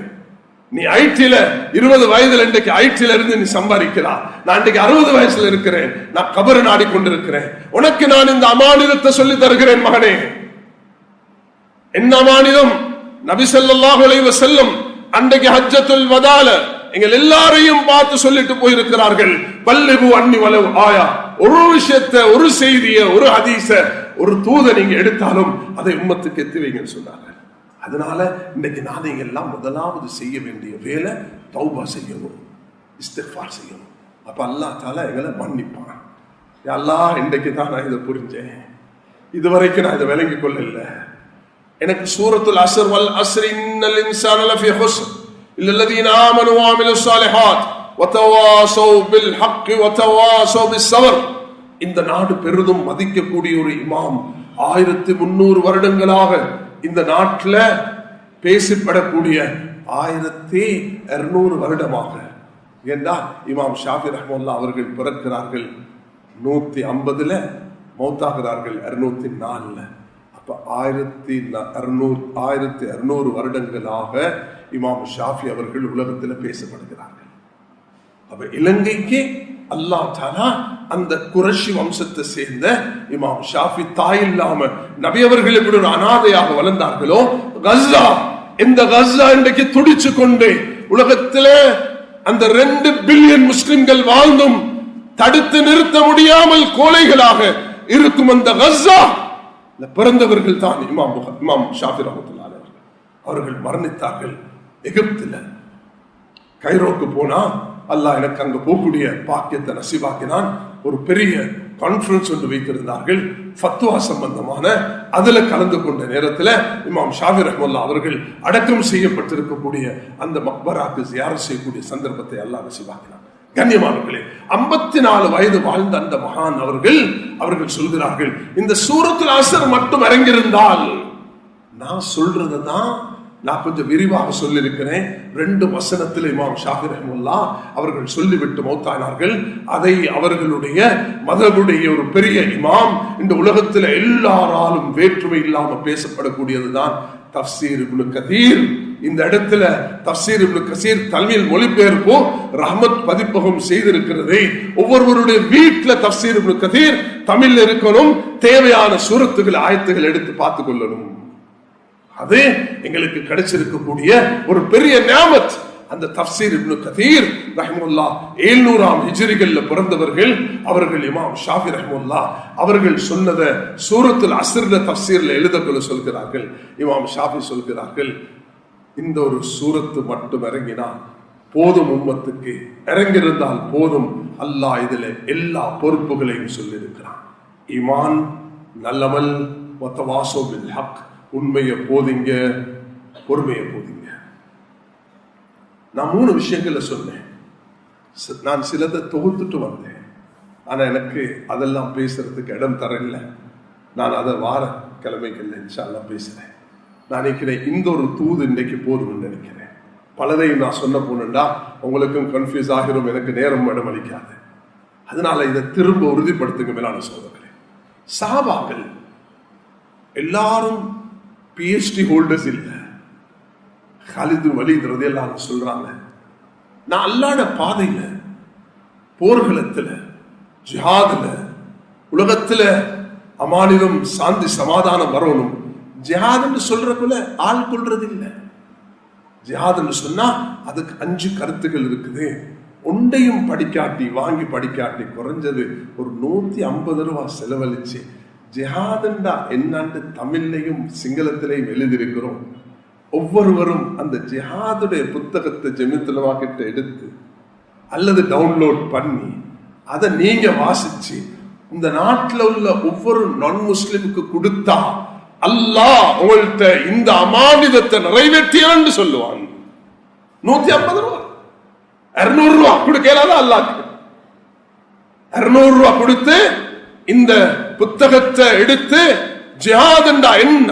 S1: நீ ஐடில 20 வயதுல இன்றைக்கு ஐடில இருந்து நீ சம்பாதிக்கிறா. நான் இன்றைக்கு 60 வயசுல இருக்கிறேன், நான் கபரை நாடிக்கொண்டிருக்கிறேன். உனக்கு நான் இந்த அமானிதத்தை சொல்லி தருகிறேன் மகனே. என்ன அமானிதம்? நபி ஸல்லல்லாஹு அலைஹி வஸல்லம் அன்றைக்கு ஹஜ்ஜத்துல் வதால எங்கள் எல்லாரையும் பார்த்து சொல்லிட்டு போயிருக்கிறார்கள், பல்லிகு அன்னி வலவ் ஆயா. ஒரு விஷயத்தை, ஒரு செய்திய, ஒரு ஹதீஸ, ஒரு தூதை நீங்க எடுத்தாலும் அதை உம்மத்துக்கு எத்தி வைங்கன்னு சொன்னாங்க. அதனால இன்னைக்கு நாளைங்க எல்லாம் முதலாவது செய்ய வேண்டிய வேலை தௌபா செய்யணும், இஸ்திக்ஃபார் செய்யணும். அப்ப அல்லாஹ் தஆலா எங்களை மன்னிப்பான். அல்லாஹ் இன்றைக்கு தான் நான் இதை புரிஞ்சேன், இதுவரைக்கும் நான் இதை விளங்கி கொள்ளல. எனக்கு சூரத்துல் அஸ்ர் வல் அஸ்ரி இன்னல் இன்சான லஃபீ ஹுஸ்ர் இல்லல்லதீன ஆமனு வ அமிலுஸ் ஸாலிஹாத் வ தவாஸௌ பில் ஹக் வ தவாஸௌ பிஸ் ஸப்ர். இந்த நாடு பெரிதும் மதிக்கக்கூடிய ஒரு இமாம் 1300 வருடங்களாக இந்த நாட்டில் பேசப்படக்கூடிய 1200 வருடமாக என்றால் இமாம் ஷாஃபி ரஹ்மத்துல்லாஹி அவர்கள் பிறக்கிறார்கள் 150ல, மௌத்தாகிறார்கள் 204ல. அப்ப 1200 வருடங்களாக இமாம் ஷாஃபி அவர்கள் உலகத்தில் பேசப்படுகிறார்கள். அப்ப இலங்கைக்கு அல்லாஹ் தஆலா அந்த குறைஷி வம்சத்தை சேர்ந்த இமாம் ஷாஃபி தாய் இல்லாம நபி அவர்கள் எப்படி ஒரு அனாதையாக வளர்ந்தார்களோ, கஸ்ஸா, இந்த கஸ்ஸா இன்றைக்கு துடிச்சு கொண்டு உலகத்திலே அந்த 2 பில்லியன் முஸ்லிம்கள் வாழ்ந்தும் தடுத்து நிறுத்த முடியாமல் கோலைகளாக இருக்கும் அந்த கஸ்ஸா பிறந்தவர்கள் தான் இமாம் ஷாஃபி ரஹ்மத்துல்லாஹி அலைஹி. அவர்கள் மரணித்தார்கள் எகிப்துல. கைரோக்கு போனா அல்லாஹ் எனக்கு அங்க போகக்கூடிய பாக்கியத்தை நசீபாக்கினான். ஒரு பெரிய கான்ஃபரன்ஸ் ஒன்று வைத்திருந்தார்கள் ஃபத்வா சம்பந்தமான. அதுல கலந்து கொண்ட நேரத்தில் இமாம் ஷாஃபி ரஹ்மத்துல்லாஹி அவர்கள் அடக்கம் செய்யப்பட்டிருக்கக்கூடிய அந்த மக்பராக்கு ஜியாரத் செய்யக்கூடிய சந்தர்ப்பத்தை அல்லாஹ் நசீபாக்கினான். கண்ணியமானவர்களே, 54 வயது வாழ்ந்த அந்த மகான் அவர்கள் சொல்கிறார்கள், இந்த சூரத்துல் அஸ்ர் மட்டும் இறங்கியிருந்தால், நான் சொல்றதுதான் நான் கொஞ்சம் விரிவாக சொல்லியிருக்கிறேன். 2 வசனத்தில் இமாம் ஷாஃபி ரஹ்மத்துல்லாஹி அவர்கள் சொல்லிவிட்டு மௌத்தானார்கள். அதை அவர்களுடைய மதகுடைய ஒரு பெரிய இமாம், இந்த உலகத்தில் எல்லாராலும் வேற்றுமை இல்லாம பேசப்படக்கூடியதுதான் தஃப்சீர் இப்னு கதீர். இந்த இடத்துல தஃப்சீர் இப்னு கஸீர் தமிழ் மொழிபெயர்ப்போ ரஹ்மத் பதிப்பகம் செய்திருக்கிறது. ஒவ்வொருவருடைய வீட்டுல தஃப்சீர் இப்னு கதீர் தமிழ்ல இருக்கணும். தேவையான சூரத்துகள் ஆயத்துகள் எடுத்து பார்த்துக் கொள்ளணும். அது எங்களுக்கு கிடைச்சிருக்கக்கூடிய ஒரு பெரிய நியாமத். அந்த தஃப்சீர் இப்னு கதீர் ரஹ்மத்துல்லாஹ் 700ஆம் ஹிஜ்ரிகள்ல பிறந்தவர்கள். அவர்கள் இமாம் ஷாஃபி ரஹ்மத்துல்லாஹ் அவர்கள் சொன்னதை சூரத்துல் அஸ்ர்ல தஃப்சீர்ல எழுதக்கொள்ள சொல்கிறார்கள். இமாம் ஷாஃபி சொல்கிறார்கள், இந்த ஒரு சூரத்து மட்டும் இறங்கினா போதும், உம்மத்துக்கு இறங்கியிருந்தால் போதும். அல்லாஹ் இதுல எல்லா பொறுப்புகளையும் சொல்லியிருக்கிறான். ஈமான், நல்லமல், வதவாஸோ பில் ஹக், உண்மையை போதிங்க, பொறுமையை போதிங்க. நான் 3 விஷயங்களை சொன்னேன். நான் சிலதை தொகுத்துட்டு வந்தேன். ஆனா எனக்கு அதெல்லாம் பேசுறதுக்கு இடம் தரல. நான் அதை வார கிழமைகள்ல இன்ஷா அல்லாஹ் பேசுறேன். நான் நினைக்கிறேன் இந்த ஒரு தூது இன்றைக்கு போதும்னு நினைக்கிறேன். பலதையும் நான் சொன்ன போனேன்டா உங்களுக்கும் கன்ஃபியூஸ் ஆகிரும், எனக்கு நேரம் இடம் அளிக்காது. அதனால இதை திரும்ப உறுதிப்படுத்துங்க மேலான சகோதரர்களே. சஹாபாக்கள் எல்லாரும் PhD ஹோல்டர்ஸ் இல்லை. காலிது வலீத் ரலியல்லாஹு அன்ஹு சொல்றாங்க, நான் அல்லாஹ்வுடைய பாதையில, போர்களத்துல, ஜிஹாதுல, உலகத்துல அமானிதம் சாந்தி சமாதானம் வரணும். ஜிஹாதுன்னு சொல்றதுல ஆள் கொள்றது இல்லை. ஜிஹாதுன்னு சொன்னா அதுக்கு 5 கருத்துக்கள் இருக்குது. ஒன்றையும் படிக்காட்டி, வாங்கி படிக்காட்டி குறைஞ்சது ஒரு 150 ரூபாய் செலவழிச்சு ஜிஹாதுண்டா என்னன்னு தமிழ்லையும் சிங்களத்திலையும் எழுதியிருக்கிறோம். ஒவ்வொருவரும் அந்த ஜிஹாதுடைய புத்தகத்தை ஜெமித்துலமா கிட்ட எடுத்து அல்லது டவுன்லோட் பண்ணி அதை நீங்க வாசிச்சு இந்த நாட்டில் உள்ள ஒவ்வொரு நான் முஸ்லிமுக்கு கொடுத்தா அல்லாஹ் உங்கள்கிட்ட இந்த அமானிதத்தை நிறைவேற்றியான்னு சொல்லுவான். 150 ரூபாய் 200 ரூபாய் கொடுக்கலாத அல்லாஹ்க்கு 200 ரூபாய் கொடுத்து இந்த புத்தகத்தை எடுத்து ஜிஹாதுண்டா என்ன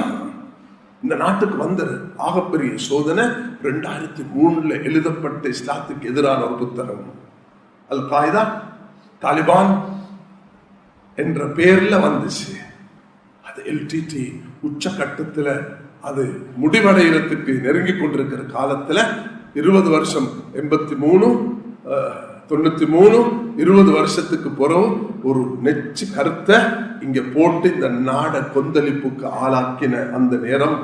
S1: இந்த நாட்டுக்கு வந்தது. ஆகப்பெரிய சோதனை 2003 எழுதப்பட்ட இஸ்லாத்துக்கு எதிரான ஒரு புத்தகம். அல் காய்தா தாலிபான் என்ற பெயர்ல வந்துச்சு. அது LTT உச்சகட்டத்துல அது முடிவடைகிறதுக்கு நெருங்கி கொண்டிருக்கிற காலத்துல 20 வருஷம் 83 93 20 வருஷத்துக்கு பிறகு ஒரு நெச்சு கருத்தை இங்க போட்டு இந்த நாட கொந்தளிப்புக்கு ஆளாக்கின அந்த நேரம்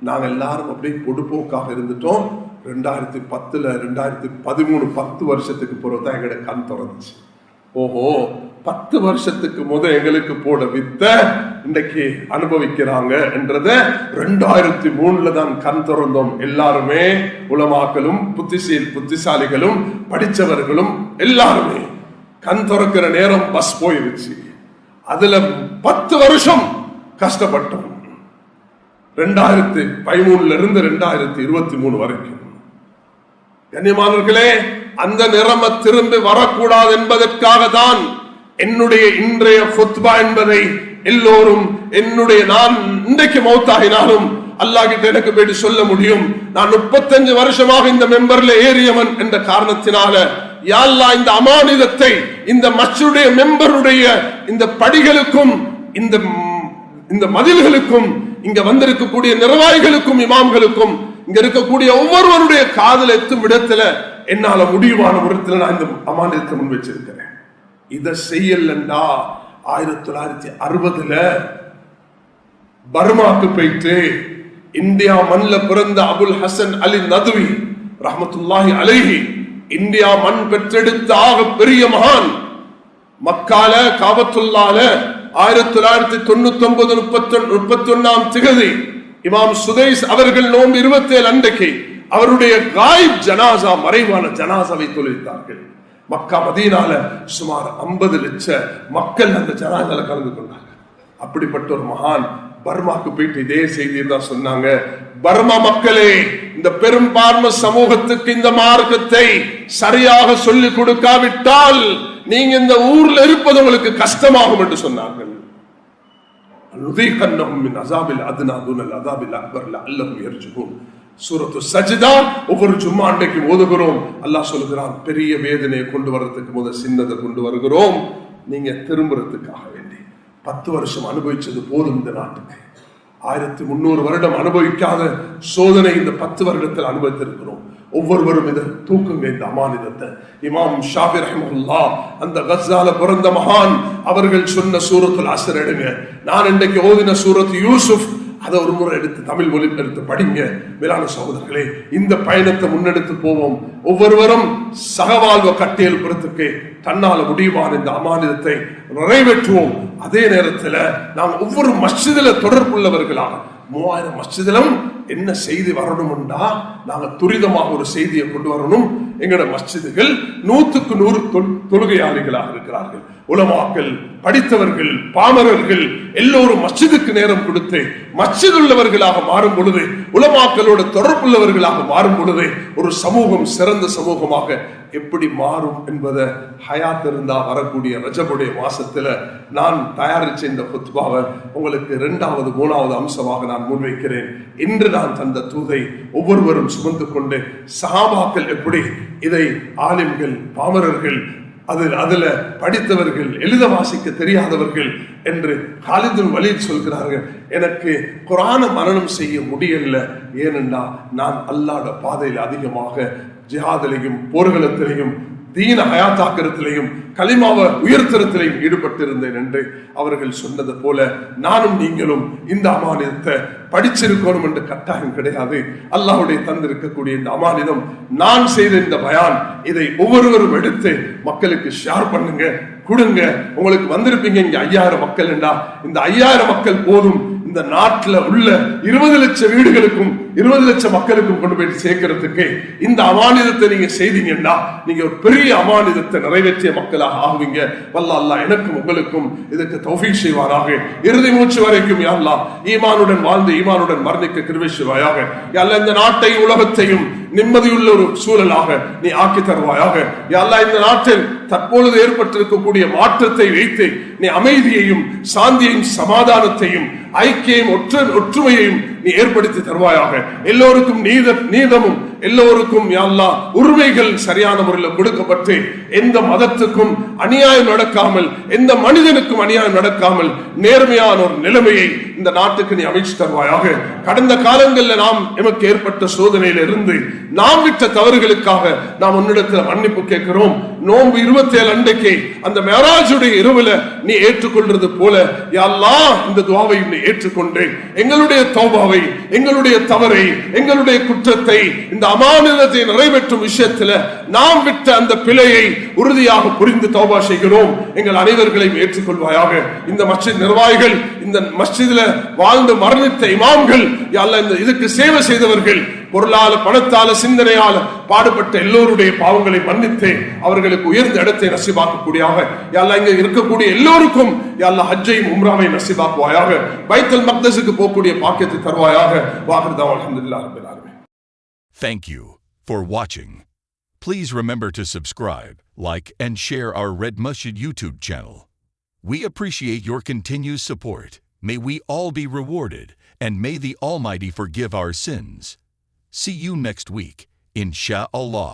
S1: நாங்க எல்லாரும் அப்படியே பொடுப்போக்காக இருந்துட்டோம். 2010 2013 10 வருஷத்துக்கு பிறகுதான் எங்களோட கண் திறந்துச்சு. ஓஹோ, 10 வருஷத்துக்கு எங்களுக்கு போட வித்த இன்றைக்கு அனுபவிக்கிறாங்க என்றத 2003 தான் கண் திறந்தோம். எல்லாருமே உலமாக்களும் புத்திசாலிகளும் படிச்சவர்களும் எல்லாருமே கண் திறக்கிற நேரம் பஸ் போயிருச்சு. அதுல 10 வருஷம் கஷ்டப்பட்டோம். 2013 இருந்து 2023 வரைக்கும். கண்ணியமானவர்களே, அந்த நிலைமை திரும்பி வரக்கூடாது என்பதற்காக தான் என்னுடைய இன்றைய ஃபுத்பா என்பதை எல்லோரும் நான் இன்றைக்கு மௌத்தாகினாலும் அல்லாஹ் கிட்ட எனக்கு போயிட்டு சொல்ல முடியும். நான் 35 வருஷமாக இந்த மெம்பர்ல ஏறியவன் என்ற காரணத்தினால யா அல்லாஹ் இந்த அமானிதத்தை இந்த மஸ்ஜிதுடைய மெம்பருடைய இந்த படிகளுக்கும் இந்த மதில்களுக்கும் இங்க வந்திருக்கக்கூடிய நிர்வாகிகளுக்கும் இமாம்களுக்கும் இங்க இருக்கக்கூடிய ஒவ்வொருவருடைய காதல் எத்தும் இடத்துல என்னால முடிவான இடத்துல நான் இந்த அமானிதத்தை முன் வச்சிருக்கிறேன். இதை செய்யலண்டா 1960 பர்மாக்கு போயிட்டு இந்தியா மண்ல பிறந்த அபுல் ஹசன் அலி நதுவி ரஹ்மத்துல்லாஹி அலைஹி இந்தியா மண் பெற்றெடுத்த ஆக பெரிய மகான் மக்கால காபத்துல்லால 1999 31ஆம் திகதி இமாம் சுதைஸ் அவர்கள் நோன்பு 27 அன்றைக்கு அவருடைய காயிப் ஜனாசா மறைவான ஜனாசாவை தொழுவித்தார்கள். மக்கா மதீனால சுமார் 50 லட்சம் மக்கள் அந்த ஜனாசால கலந்து கொண்டார்கள். அப்படிப்பட்ட ஒரு மகான் பர்மாக்கு போயிட்டு இதே செய்தியை தான் சொன்னாங்க. பர்மா மக்களே, இந்த பெரும்பான்மை சமூகத்துக்கு இந்த மார்க்கத்தை சரியாக சொல்லிக் கொடுக்காவிட்டால் நீங்க இந்த ஊர்ல இருப்பது உங்களுக்கு கஷ்டமாகும் என்று சொன்னார்கள். சூரத்து சஜ்தா ஒவ்வொரு ஜும்மா அன்றைக்கு ஓதுகிறோம். அல்லாஹ் சொல்லுகிறான், பெரிய வேதனையை கொண்டு வர்றதுக்கு முதல் சின்னதை கொண்டு வருகிறோம். நீங்க திரும்புறதுக்காக வேண்டி 10 வருஷம் அனுபவிச்சது போதும். இந்த நாட்டுக்கு 1300 வருடம் அனுபவிக்காத சோதனை இந்த 10 வருடத்தில் அனுபவித்திருக்கிறோம். ஒவ்வொருவரும் இதை தூக்குங்க, இந்த அமானிதத்தை. இமாம் ஷாஃபி ரஹ்மத்துல்லாஹ் அந்த கஸ்ஸால பிறந்த மகான் அவர்கள் சொன்ன சூரத்துல் அஸ்ர் எடுங்க. நான் இன்றைக்கு ஓதின சூரத் யூசுப் அதை ஒரு முறை எடுத்து தமிழ் மொழிபெயர்த்து படிங்க. மேலான சகோதரர்களே, இந்த பயணத்தை முன்னெடுத்து போவோம். ஒவ்வொருவரும் சகவாழ்வ கட்டியெழுப்புறதுக்கு தன்னால முடிவான இந்த அமானிதத்தை நிறைவேற்றுவோம். அதே நேரத்தில் நாம் ஒவ்வொரு மஸ்ஜிதில தொடர்புள்ளவர்களாக 3000 மஸ்ஜிதிலும் என்ன செய்தி வரணும்டா நாங்க துரிதமாக ஒரு செய்தியை கொண்டு வரணும். எங்களோட மஸ்ஜிதுகள் 100க்கு 100 தொழுகையாளிகளாக இருக்கிறார்கள். உலமாக்கள், படித்தவர்கள், பாமரர்கள் எல்லோரும் மஸ்ஜிதுக்கு நேரம் கொடுத்து மஸ்ஜித் உள்ளவர்களாக மாறும் பொழுது, உலமாக்களோட தொடர்புள்ளவர்களாக மாறும் பொழுது ஒரு சமூகம் சிறந்த சமூகமாக எப்படி மாறும் என்பதை ஹயாத் இருந்தா வரக்கூடிய ரஜபுடைய மாசத்துல நான் தயாரிச்ச இந்த குத்பாவை உங்களுக்கு 2வது 3வது அம்சமாக நான் முன்வைக்கிறேன். இன்று நான் தந்த தூதை ஒவ்வொருவரும் சுமந்து கொண்டு சஹாபாக்கள் எப்படி இதை ஆலிம்கள், பாமரர்கள், அதுல படித்தவர்கள், எழுத வாசிக்க தெரியாதவர்கள் என்று காலித் பின் வலீத் சொல்கிறார்கள், எனக்கு குர்ஆன மரணம் செய்ய முடியல, ஏனென்றா நான் அல்லாஹ்வுடைய பாதையில் அதிகமாக ஜிஹாதிலையும் போர்களத்திலையும் தீன ஹயாத்தாக்கிறத்திலையும் கலிமாவை உயர்த்தரத்திலையும் ஈடுபட்டிருந்தேன் என்று அவர்கள் சொன்னது போல நானும் நீங்களும் இந்த அமானிதத்தை படிச்சிருக்கணும் என்று கட்டாயம் கிடையாது. அல்லாஹ்வுடைய தந்திருக்கக்கூடிய இந்த அமானிதம், நான் செய்த இந்த பயான், இதை ஒவ்வொருவரும் எடுத்து மக்களுக்கு ஷேர் பண்ணுங்க, கொடுங்க. உங்களுக்கு வந்திருப்பீங்க இங்க 5000 மக்கள் என்றா, இந்த 5000 மக்கள் போதும் இந்த நாட்டில் உள்ள 20 லட்சம் வீடுகளுக்கும் 20 லட்சம் மக்களுக்கும் கொண்டு போய் சேர்க்கிறதுக்கு. இந்த அமானிதத்தை நீங்க செய்தீங்கன்னா நீங்க ஒரு பெரிய அமானிதத்தை நிறைவேற்றிய மக்களாக ஆகுவீங்க. வல்லா அல்லாஹ் எனக்கும் உங்களுக்கும் இதற்கு தௌஃபீக் செய்வாராக. இறுதி மூச்சு வரைக்கும் யா அல்லாஹ் ஈமானுடன் வாழ்ந்து ஈமானுடன் மரணிக்க கிருபை செய்வாயாக. யா அல்லாஹ் இந்த நாட்டையும் உலகத்தையும் நிம்மதியுள்ள ஒரு சூழலாக நீ ஆக்கி தருவாயாக. யா அல்லாஹ் இந்த நாட்டில் தற்பொழுது ஏற்பட்டிருக்கக்கூடிய மாற்றத்தை வைத்து நீ அமைதியையும் சாந்தியையும் சமாதானத்தையும் ஐக்கியம் ஒற்றுமையையும் நீ ஏற்படுத்தி தருவாயாக. எல்லோருக்கும் நீதமும் எல்லோருக்கும் யா அல்லாஹ் உரிமைகள் சரியான முறையில் கொடுக்கப்பட்டு எந்த மதத்துக்கும் அநியாயம் நடக்காமல், எந்த மனிதனுக்கும் அநியாயம் நடக்காமல் நேர்மையான ஒரு நிலைமையை இந்த நாட்டுக்கு நீ அமைச்சு தருவாயாக. கடந்த காலங்களில் நாம் எமக்கு ஏற்பட்ட சோதனையில இருந்து நாம் விட்ட தவறுகளுக்காக நாம் உன்னிடத்தில் மன்னிப்பு கேட்கிறோம். நோன்பு 27 அன்றைக்கு அந்த மேராஜுடைய இரவுல நீ ஏற்றுக்கொள்றது போல யா அல்லாஹ் இந்த துஆவை நீ ஏற்றுக்கொண்டு எங்களுடைய தௌபாவை, எங்களுடைய தவறை, எங்களுடைய குற்றத்தை, இந்த அமானிதத்தை நிறைவேற்றும் விஷயத்துல நாம் விட்ட அந்த பிழையை உறுதியாக புரிந்து தௌபா செய்கிறோம். எங்கள் அனைவர்களையும் ஏற்றுக்கொள்வாயாக. இந்த மஸ்ஜித் நிர்வாகிகள், இந்த மஸ்ஜித்ல வாழ்ந்து மரணித்த இமாம்கள், யா அல்லாஹ் இந்த இதுக்கு சேவை செய்தவர்கள், பொருளால பணத்தால சிந்தனையால பாடுபட்ட எல்லோருடைய பாவங்களை மன்னித்து அவர்களுக்கு உயர்ந்த இடத்தை நசீபாக்கக்கூடியாக யா அல்லாஹ் இங்க இருக்கக்கூடிய எல்லோருக்கும் யா அல்லாஹ் ஹஜ்ஜையும் உம்ராவையும் நசீபாக்குவாயாக. பைத்துல் மக்தஸுக்கு போகக்கூடிய பாக்கியத்தை தருவாயாக. வாஹிர் தஅவானா அல்ஹம்துலில்லாஹி ரப்பில் ஆலமீன்.
S2: Thank you for watching. Please remember to subscribe, like and share our Red Masjid YouTube channel. We appreciate your continued support. May we all be rewarded, and may the Almighty forgive our sins. See you next week, Insha'Allah.